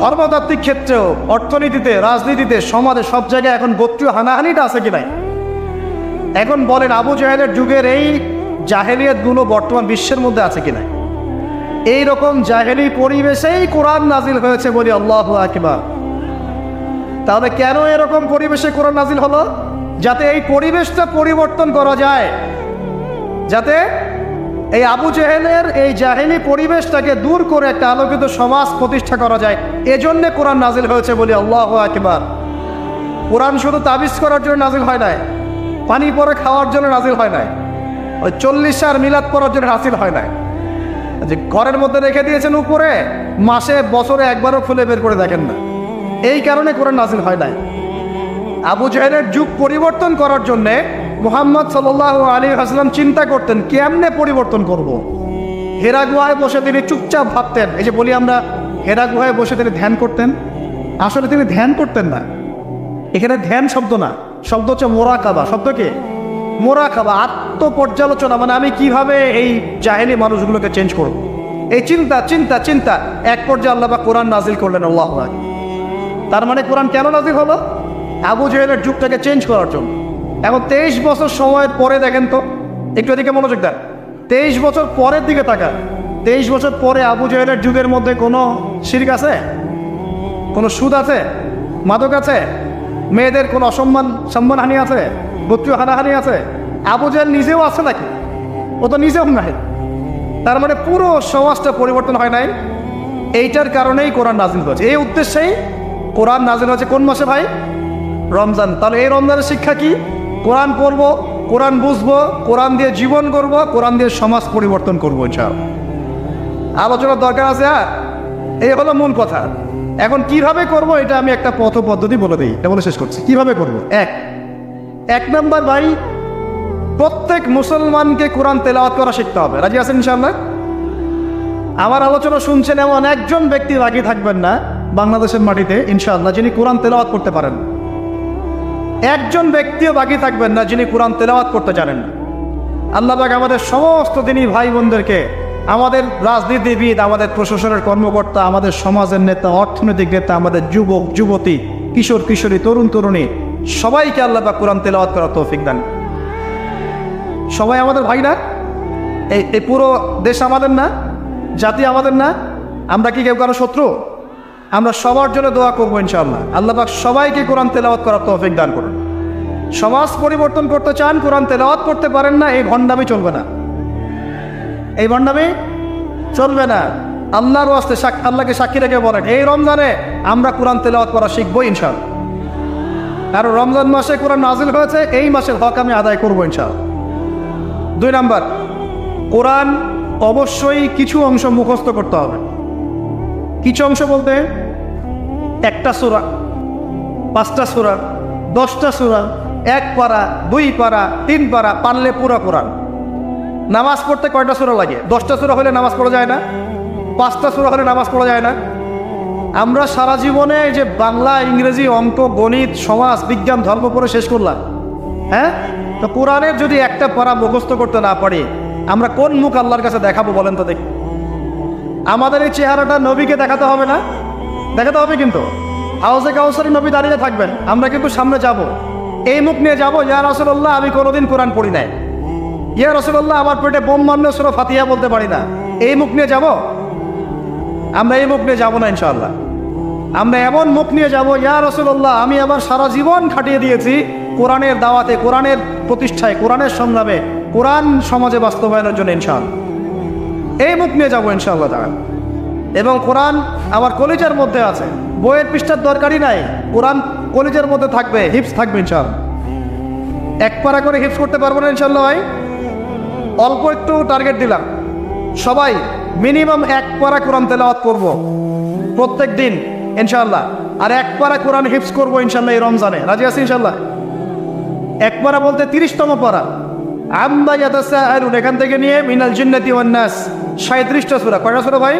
Speaker 1: ধর্মতাত্ত্বিক ক্ষেত্রেও, অর্থনীতিতে, রাজনীতিতে, সমাজে, সব জায়গায় এখন গোত্রীয় হানাহানিটা আছে কি নাই? এখন বলেন আবু জাহেলের যুগের এই জাহেলিয়াতগুলো বর্তমান বিশ্বের মধ্যে আছে কি নাই? এইরকম জাহেলি পরিবেশেই কোরআন নাজিল হয়েছে বলি আল্লাহু আকবার। তাহলে কেন এরকম পরিবেশে কোরআন নাজিল হলো? যাতে এই পরিবেশটা পরিবর্তন করা যায়, যাতে এই আবু জেহেলের এই জাহেলি পরিবেশটাকে দূর করে একটা আলোকিত সমাজ প্রতিষ্ঠা করা যায়। এজন্য কোরআন নাজিল হয়েছে বলি আল্লাহু আকবার। কোরআন শুধু তাবিজ করার জন্য নাজিল হয় নাই, পানি পরে খাওয়ার জন্য নাজিল হয় নাই, ওই 40 আর মিলাদ পড়ার জন্য নাজিল হয় নাই, যে ঘরের মধ্যে রেখে দিয়েছেন উপরে, মাসে বছরে একবারও খুলে বের করে দেখেন না, এই কারণে কোরআন নাজিল হয় নাই। আবু জাহেলের যুগ পরিবর্তন করার জন্যে মুহাম্মদ সাল্লাল্লাহু আলাইহি ওয়াসাল্লাম চিন্তা করতেন কেমনে পরিবর্তন করব। হেরা গুহায় বসে তিনি চুপচাপ ভাবতেন। এই যে বলি আমরা হেরা গুহায় বসে তিনি ধ্যান করতেন, আসলে তিনি ধ্যান করতেন না। এখানে ধ্যান শব্দ না, শব্দ হচ্ছে মোরাকাবা। শব্দ কি? মোরাকাবা, আত্মপর্যালোচনা। মানে আমি কিভাবে এই জাহেলি মানুষগুলোকে চেঞ্জ করব, এই চিন্তা চিন্তা চিন্তা। এক পর্যায়ে আল্লাহ পাক কোরআন নাজিল করলেন। আল্লাহু আকবার। তার মানে কোরআন কেন নাজিল হলো? আবু জাহেলের যুগটাকে চেঞ্জ করার জন্য। এখন 23 বছর সময়ের পরে দেখেন তো, একটু এদিকে মনোযোগ দেন। 23 বছর পরের দিকে তাকান। 23 বছর পরে আবু জাহেলের যুগের মধ্যে কোনো শিরক আছে? কোনো সুদ আছে? মাদক আছে? মেয়েদের কোনো সম্মানহানি আছে? গোত্রীয় হানাহানি আছে? আবু জাহেল নিজেও আছে নাকি? ও তো নিজেও নাই। তার মানে পুরো সমাজটা পরিবর্তন হয় নাই। এইটার কারণেই কোরআন নাজিল হয়েছে, এই উদ্দেশ্যেই কোরআন নাজিল হয়েছে। কোন মাসে ভাই? রমজান। তাহলে এই রমজানের শিক্ষা কি? কোরআন পড়বো, কোরআন বুঝবো, কোরআন দিয়ে জীবন করব, কোরআন দিয়ে সমাজ পরিবর্তন করবো। ইনশাআল্লাহ আলোচনার দরকার আছে। এই হলো মূল কথা। এখন কিভাবে করব এটা আমি একটা পথ পদ্ধতি বলে দিই, এটা বলে শেষ করছি। কিভাবে করব? এক নাম্বার ভাই, প্রত্যেক মুসলমানকে কোরআন তেলাওয়াত করা শিখতে হবে। রাজি আছেন ইনশাআল্লাহ? আমার আলোচনা শুনছেন এমন একজন ব্যক্তি বাকি থাকবেন না বাংলাদেশের মাটিতে ইনশাআল্লাহ যিনি কোরআন তেলাওয়াত করতে পারেন। একজন ব্যক্তিও বাকি থাকবেন না যিনি কোরআন তেলাওয়াত করতে জানেন না। আল্লাহ পাক আমাদের সমস্ত দিনী ভাই বোনদেরকে, আমাদের রাজনীতিবিদ, আমাদের প্রশাসনের কর্মকর্তা, আমাদের সমাজের নেতা, অর্থনৈতিক নেতা, আমাদের যুবক যুবতী, কিশোর কিশোরী, তরুণ তরুণী, সবাইকে আল্লাহ পাক কোরআন তেলাওয়াত করার তৌফিক দান। সবাই আমাদের ভাই না? এই পুরো দেশ আমাদের না? জাতি আমাদের না? আমরা কি কেউ কারো শত্রু? আমরা সবার জন্য দোয়া করবো ইনশাআল্লাহ। আল্লাহ পাক সবাইকে কোরআন তেলাওয়াত করার তৌফিক দান করুন। সমাজ পরিবর্তন করতে চান, কোরআন তেলাওয়াত করতে পারেন না, এই ভণ্ডামি চলবে না, এই ভণ্ডামি চলবে না। আল্লাহর ওয়াস্তে আল্লাহকে সাক্ষী রেখে বলেন এই রমজানে আমরা কোরআন তেলাওয়াত করা শিখবো ইনশাআল্লাহ। আর রমজান মাসে কোরআন নাজিল হয়েছে, এই মাসের হক আমি আদায় করবো ইনশাআল্লাহ। 2 নাম্বার, কোরআন অবশ্যই কিছু অংশ মুখস্থ করতে হবে। কিছু অংশ বলতে 1টা সূরা, 5টা সূরা, 10টা সূরা, 1 পারা, 2 পারা, 3 পারা, পারলে পুরো কোরআন। নামাজ পড়তে কয়টা সূরা লাগে? 10টা সূরা হলে নামাজ পড়া যায় না? 5টা সূরা হলে নামাজ পড়া যায় না? আমরা সারা জীবনে যে বাংলা, ইংরেজি, অঙ্ক, গণিত, সমাজ, বিজ্ঞান, ধর্ম পড়ে শেষ করলাম, হ্যাঁ? তো কোরআনের যদি একটা পারা মুখস্থ করতে না পারি, আমরা কোন মুখ আল্লাহর কাছে দেখাবো বলেন তো দেখি? আমাদের এই চেহারাটা নবীকে দেখাতে হবে না? দেখাতে হবে। কিন্তু হাউজে কাউসারে নবী দাঁড়িয়ে থাকবেন, আমরা কিন্তু সামনে যাব, এই মুখ নিয়ে যাবো, ইয়া রাসূলুল্লাহ আমি কোনোদিন কোরআন পড়ি নাই, ইয়া রাসূলুল্লাহ আমার পেটে বোম মারলে সূরা ফাতিহা বলতে পারি না, এই মুখ নিয়ে যাব? আমরা এই মুখ নিয়ে যাবো না ইনশাআল্লাহ। আমরা এমন মুখ নিয়ে যাব, ইয়া রাসূলুল্লাহ আমি আমার সারা জীবন খাটিয়ে দিয়েছি কোরআনের দাওয়াতে, কোরআনের প্রতিষ্ঠায়, কোরআনের সংগ্রামে, কোরআন সমাজে বাস্তবায়নের জন্য ইনশাআল্লাহ। এই মুখ নিয়ে যাবো ইনশাআল্লাহ তাআলা। এবং কোরআন আমার কলিজার মধ্যে আছে, বইয়ের পৃষ্ঠার দরকারই নাই, কোরআন কলিজার মধ্যে থাকবে, হিফজ থাকবে ইনশাআল্লাহ। 1 পারা করে হিফজ করতে পারবো না ইনশাআল্লাহ ভাই? অল্প একটু টার্গেট দিলাম, সবাই মিনিমাম 1 পারা কোরআন তেলাওয়াত করব প্রত্যেক দিন ইনশাআল্লাহ। আর এক পারা কোরআন হিফজ করবো ইনশাল্লাহ এই রমজানে। রাজি আছি ইনশাল্লাহ? এক পারা বলতে 30তম পারা। আম্মা ইয়াতাসাআলুন এখান থেকে নিয়ে মিনাল জিন্নাতি ওয়ান নাস 37টা সূরা। কয়টা সূরা ভাই?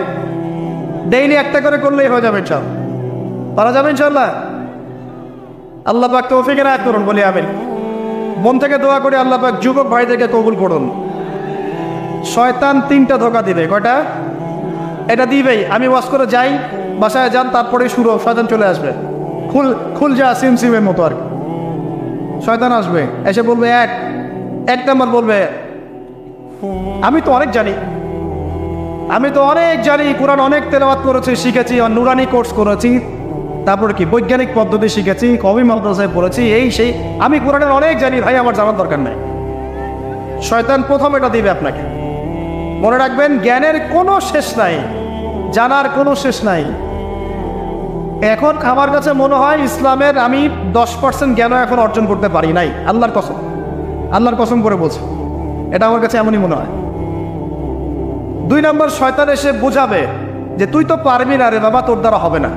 Speaker 1: ডেইলি একটা করে করলেই হয়ে যাবে ইনশাআল্লাহ। পারা যাবে ইনশাআল্লাহ? আল্লাহ পাক তৌফিক এনায়েত করুন, বলি আমিন। মন থেকে দোয়া করে আল্লাহ পাক যুবক ভাইদেরকে কবুল করুন। শয়তান 3টা ধোকা দিবে। কয়টা? এটা দিবেই। আমি ওয়াজ করে যাই, বাসায় যান, তারপরে শুরু, শয়তান চলে আসবে। খুল যা সিমের মতো আর কি। শয়তান আসবে, এসে বলবে এক নাম্বার বলবে আমি তো অনেক জানি, কোরআন অনেক তেলাওয়াত করেছি, শিখেছি, নুরানি কোর্স করেছি, তারপরে কি বৈজ্ঞানিক পদ্ধতি শিখেছি, কবি মাদ্রাসায় পড়েছি, এই সেই, আমি কোরআনের অনেক জানি ভাই, আমার জানার দরকার নাই। শয়তান প্রথম এটা দিবে আপনাকে। মনে রাখবেন, জ্ঞানের কোনো শেষ নাই, জানার কোনো শেষ নাই। এখন আমার কাছে মনে হয় ইসলামের আমি 10% জ্ঞানও এখন অর্জন করতে পারি নাই। আল্লাহর কসম করে বলছি, এটা আমার কাছে এমনই মনে হয়। 2 নম্বর, শয়তান এসে বোঝাবে যে তুই তো পারবি না রে বাবা, তোর দ্বারা হবে না।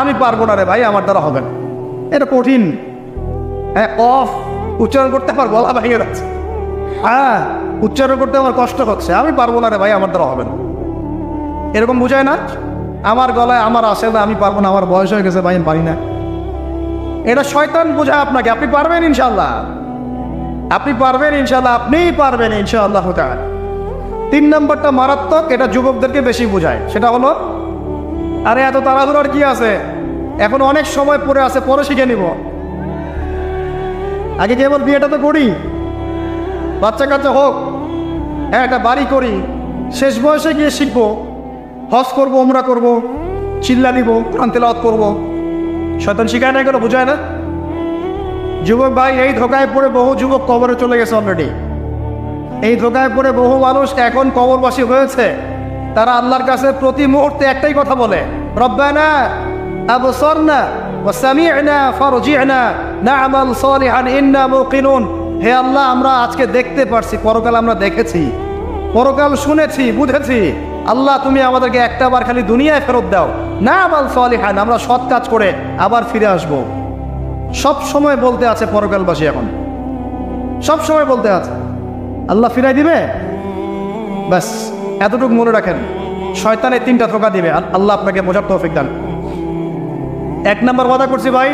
Speaker 1: আমি পারবো না রে ভাই, আমার দ্বারা হবে না। এটা কঠিন। উচ্চারণ করতে আমার গলা ভেঙে যাচ্ছে, উচ্চারণ করতে আমার কষ্ট হচ্ছে, আমি পারবো না রে ভাই, আমার দ্বারা হবে না। এরকম বুঝায় না? আমার গলায় আমার আসে না, আমি পারবো না, আমার বয়স হয়ে গেছে ভাই, আমি পারি না। এটা শয়তান বোঝায় আপনাকে। আপনি পারবেন ইনশাল্লাহ, আপনিই পারবেন ইনশাআল্লাহ তাআলা। 3 নম্বরটা মারাত্মক, এটা যুবকদেরকে বেশি বোঝায়। সেটা হলো, আরে এত তাড়াহুড়োর কি আছে, এখন অনেক সময় পড়ে আছে, পরে শিখে নিব। আগে কেবল বিয়েটা তো করি, বাচ্চা কাচ্চা হোক, একটা বাড়ি করি, শেষ বয়সে গিয়ে শিখবো, হজ করবো, উমরা করবো, চিল্লা নিব, কোরআন তেলাওয়াত করবো। শয়তান শিখায় না, এগুলো বোঝায় না। যুবক ভাই, এই ধোকায় পড়ে বহু যুবক কবরে চলে গেছে অলরেডি। এই ধোকায় পড়ে বহু মানুষ এখন কবরবাসী হয়েছে। তারা আল্লাহর কাছে প্রতি মুহূর্তে একটাই কথা বলে, রব্বানা আবসারনা ওয়া সামি'না ফারজি'না না'মাল সালিহান ইন্না মুকিনুন। হে আল্লাহ, আমরা আজকে দেখতে পারছি, পরকাল আমরা দেখেছি, পরকাল শুনেছি, বুঝেছি। আল্লাহ, তুমি আমাদেরকে একটা বার খালি দুনিয়ায় ফেরত দাও, না'মাল সালিহান, আমরা সৎ কাজ করে আবার ফিরে আসবো। সব সময় বলতে আছে পরকালবাসী, এখন সব সময় বলতে আছে। আল্লাহ ফিরাই দিবে, ব্যাস এতটুকু মনে রাখেন। শয়তান এই 3টা ধোঁকা দিবে। আল্লাহ আপনাকে বোঝার তৌফিক দান। 1 নম্বর কথা করছি ভাই,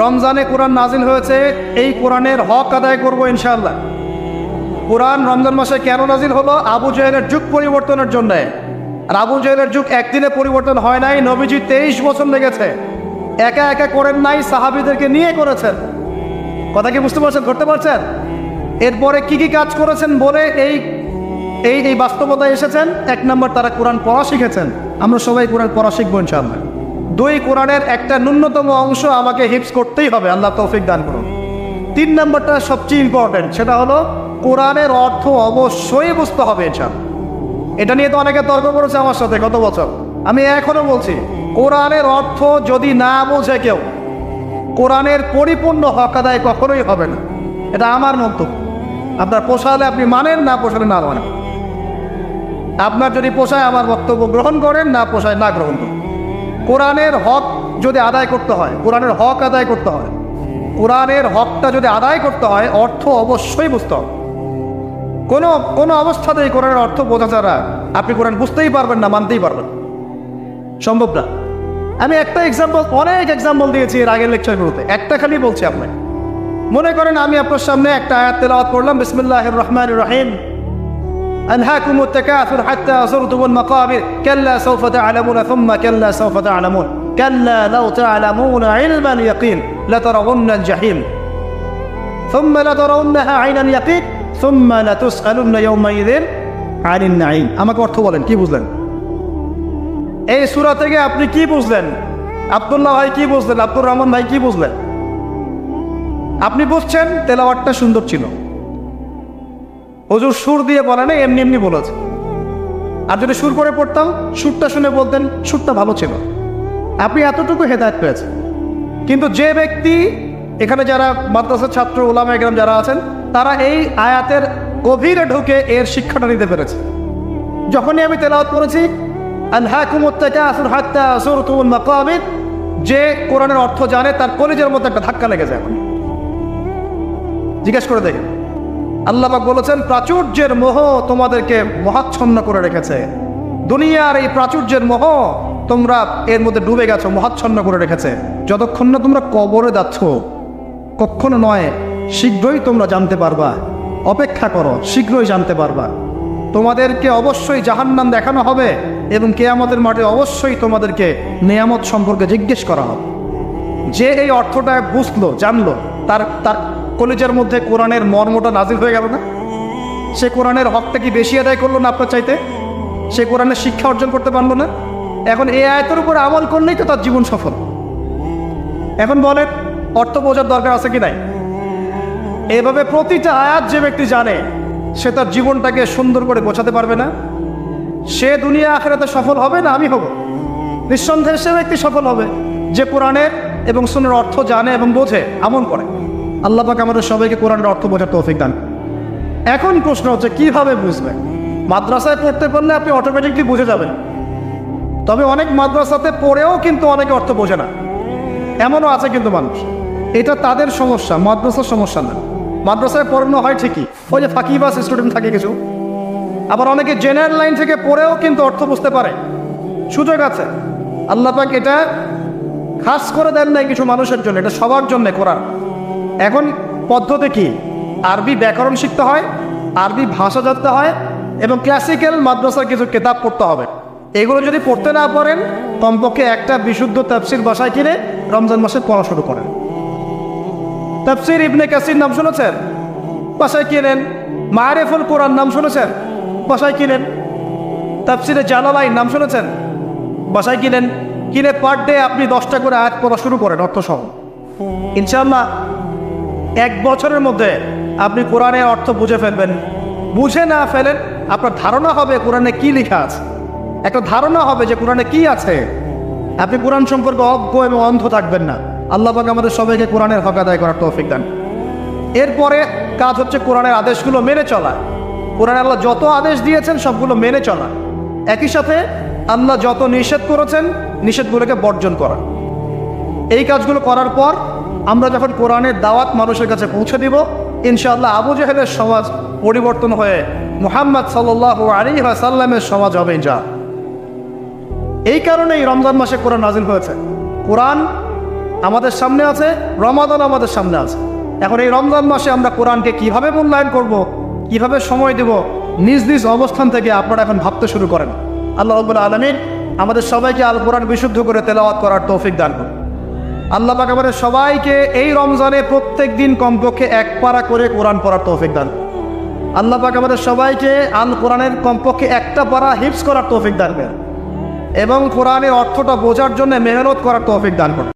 Speaker 1: রমজানে কোরআন নাজিল হয়েছে, এই কোরআনের হক আদায় করবো ইনশাআল্লাহ। কোরআন রমজান মাসে কেন নাজিল হলো? আবু জাহেলের যুগ পরিবর্তনের জন্য। আর আবু জাহেলের যুগ একদিনে পরিবর্তন হয় নাই, নবীজি 23 বছর লেগেছে। একা একা করেন নাই, সাহাবীদেরকে নিয়ে করেছেন। কথা কি বুঝতে পারছেন, ধরতে পারছেন? এরপরে কি কি কাজ করেছেন বলে এই বাস্তবতায় এসেছেন। 1 নম্বর, তারা কোরআন পড়া শিখেছেন। আমরা সবাই কোরআন পড়া শিখবো ইনশাআল্লাহ। 2, কোরআনের একটা ন্যূনতম অংশ আমাকে হিফজ করতেই হবে, আল্লাহ তৌফিক দান করুন। 3 নম্বরটা সবচেয়ে ইম্পর্টেন্ট, সেটা হলো কোরআনের অর্থ অবশ্যই বুঝতে হবে ইনশাআল্লাহ। এটা নিয়ে তো অনেকে তর্ক করেছে আমার সাথে গত বছর। আমি এখনো বলছি, কোরআনের অর্থ যদি না বোঝে কেউ, কোরআনের পরিপূর্ণ হক আদায় কখনোই হবে না। এটা আমার মন্তব্য। আপনার পোষালে আপনি মানেন, না পোষালে না মানেন। আপনার যদি পোষায় আমার বক্তব্য গ্রহণ করেন, না পোষায় না গ্রহণ করেন। কোরআনের হক যদি আদায় করতে হয়, কোরআনের হক আদায় করতে হয়, কোরআনের হকটা যদি আদায় করতে হয়, অর্থ অবশ্যই বুঝতে হবে। কোনো অবস্থাতেই কোরআনের অর্থ বোঝা ছাড়া আপনি কোরআন বুঝতেই পারবেন না, মানতেই পারবেন, সম্ভব না। আমি একটা অনেক এক্সাম্পল দিয়েছি এর আগের লেকচারগুলোতে, একটা খালি বলছি আপনাকে। মনে করেন আমি আপনার সামনে একটা আয়াত তেলাওয়াত করলাম, বিসমিল্লাহির রহমানির রহিম, আনহাকুমুত তাকাসুর হাত্তা যুরতুমুল মাকাবির কাল্লা সাওফা তা'লামুন সুম্মা কাল্লা সাওফা তা'লামুন কাল্লা লাউ তা'লামুনা ইলমাল ইয়াকিন লাতারাউন্নাল জাহিম সুম্মা লাতারাউন্নাহা আইনাল ইয়াকিন সুম্মা লাতুসআলুন্না ইয়াওমাইযিন আনিন নাঈম। আমাকে অর্থ বলেন, কি বুঝলেন এই সূরা থেকে? আপনি কি বুঝলেন? আব্দুল্লাহ ভাই কি বুঝলেন? আব্দুর রহমান ভাই কি বুঝলেন? আপনি বুঝছেন তেলাওয়াতটা সুন্দর ছিল, হুজুর সুর দিয়ে বলে না, এমনি এমনি বলেছে। আর যদি সুর করে পড়তাম, সুরটা শুনে বলতেন সুরটা ভালো ছিল, আপনি এতটুকু হেদায়েত পেয়েছেন। কিন্তু যে ব্যক্তি, এখানে যারা মাদ্রাসার ছাত্র উলামায়ে কেরাম যারা আছেন, তারা এই আয়াতের গভীরে ঢুকে এর শিক্ষাটা নিতে পেরেছে। যখনই আমি তেলাওয়াত করেছি, আনহাকুমুত তাকাসুর হাত্তা যুরতুমুল মাকাবির যে কোরআনের অর্থ জানে তার কলিজার মধ্যে একটা ধাক্কা লেগে যায়। এখন জিজ্ঞেস করে দেখেন, আল্লাহ পাক বলেছেন প্রাচুর্যের মোহ তোমাদেরকে মহাচ্ছন্ন করে রেখেছে। দুনিয়ার এই প্রাচুর্যের মোহ তোমরা এর মধ্যে ডুবে গেছো, মহাচ্ছন্ন করে রেখেছে। যতক্ষণ না তোমরা কবরে যাচ্ছ, কখনো নয়, শীঘ্রই তোমরা জানতে পারবা। অপেক্ষা করো, শীঘ্রই জানতে পারবা। তোমাদেরকে অবশ্যই জাহান্নাম দেখানো হবে এবং কিয়ামতের মাঠে অবশ্যই তোমাদেরকে নিয়ামত সম্পর্কে জিজ্ঞেস করা হবে। যে এই অর্থটা বুঝলো, জানলো, তার তার কলিজার মধ্যে কোরআনের মর্মটা নাজিল হয়ে গেল না? সে কোরআনের হকটা কি বেশি আদায় করলো না আপনার চাইতে? সে কোরআনের শিক্ষা অর্জন করতে পারলো না? এখন এই আয়াতের উপরে আমল করলেই তো তার জীবন সফল। এখন বলেন, অর্থ বোঝার দরকার আছে কি নাই? এভাবে প্রতিটা আয়াত যে ব্যক্তি জানে, সে তার জীবনটাকে সুন্দর করে গোছাতে পারবে না? সে দুনিয়া আখিরাতে সফল হবে না আমি হব? নিঃসন্দেহে সে ব্যক্তি সফল হবে যে কোরআনের এবং সুন্নাহর অর্থ জানে এবং বোঝে, আমল করে। আল্লাহ পাক আমাদের সবাইকে কোরআনের অর্থ বোঝার তৌফিক দান। এখন প্রশ্ন হচ্ছে কিভাবে বুঝবেন? মাদ্রাসায় পড়তে পারলে আপনি অটোমেটিকলি বুঝে যাবেন, তবে অনেক মাদ্রাসাতে পড়েও কিন্তু অনেকে অর্থ বোঝে না, এমনও আছে কিন্তু মানুষ। এটা তাদের সমস্যা, মাদ্রাসার সমস্যা না। মাদ্রাসায় পড়ানো হয় ঠিকই, ওই যে ফাঁকিবাজ স্টুডেন্ট থাকে কিছু। আবার অনেকে জেনারেল লাইন থেকে পড়েও কিন্তু অর্থ বুঝতে পারে, সুযোগ আছে। আল্লাহ পাক এটা খাস করে দেন নাই কিছু মানুষের জন্য, এটা সবার জন্য কোরআন। এখন পদ্ধতি কি? আরবি ব্যাকরণ শিখতে হয়, আরবি ভাষা জানতে হয় এবং ক্লাসিক্যাল মাদ্রাসার কিছু কিতাব পড়তে হবে। এগুলো যদি পড়তে না পারেন, কমপক্ষে একটা বিশুদ্ধ তাফসীর বাসায় কিনে রমজান মাসে পড়া শুরু করেন। তাফসীর ইবনে কাসির নাম শুনেছেন? বাসায় কিনেন। মারিফুল কোরআন নাম শুনেছেন? বাসায় কিনেন। তাফসীরে জালালাইন নাম শুনেছেন? বাসায় কিনেন। কিনে পার ডে আপনি 10টা করে আয়াত পড়া শুরু করেন অর্থসহ। ইনশাআল্লাহ 1 বছরের মধ্যে আপনি কোরআনের অর্থ বুঝে ফেলবেন। বুঝে না ফেলেন, আপনার ধারণা হবে কোরআনে কি লেখা আছে, একটা ধারণা হবে যে কোরআনে কি আছে। আপনি কোরআন সম্পর্কে অজ্ঞ এবং অন্ধ থাকবেন না। আল্লাহ পাক আমাদের সবাইকে কোরআনের হক আদায় করার তৌফিক দান। এরপরে কাজ হচ্ছে কোরআনের আদেশগুলো মেনে চলা। কোরআনে আল্লাহ যত আদেশ দিয়েছেন সবগুলো মেনে চলা, একই সাথে আল্লাহ যত নিষেধ করেছেন নিষেধগুলোকে বর্জন করা। এই কাজগুলো করার পর আমরা যখন কোরআনের দাওয়াত মানুষের কাছে পৌঁছে দিব, ইনশাআল্লাহ আবু জেহেলের সমাজ পরিবর্তন হয়ে মুহাম্মদ সাল্লাল্লাহু আলাইহি ওয়াসাল্লামের সমাজ হবে যা। এই কারণেই রমজান মাসে কোরআন নাজিল হয়েছে। কোরআন আমাদের সামনে আছে, রমাদান আমাদের সামনে আছে। এখন এই রমজান মাসে আমরা কোরআনকে কিভাবে মূল্যায়ন করব, কিভাবে সময় দেব, নিজ নিজ অবস্থান থেকে আপনারা এখন ভাবতে শুরু করেন। আল্লাহ রাব্বুল আলামিন আমাদের সবাইকে আল কোরআন বিশুদ্ধ করে তেলাওয়াত করার তৌফিক দান করুন। আল্লাহ পাক আমাদের সবাইকে এই রমজানে প্রত্যেক দিন কমপক্ষে 1 পারা করে কোরআন পড়ার তৌফিক দান। আল্লাহ পাক আমাদের সবাইকে আল কোরআনের কমপক্ষে 1টা পারা হিফজ করার তৌফিক দান করেন এবং কোরআনের অর্থটা বোঝার জন্য মেহনত করার তৌফিক দান করেন।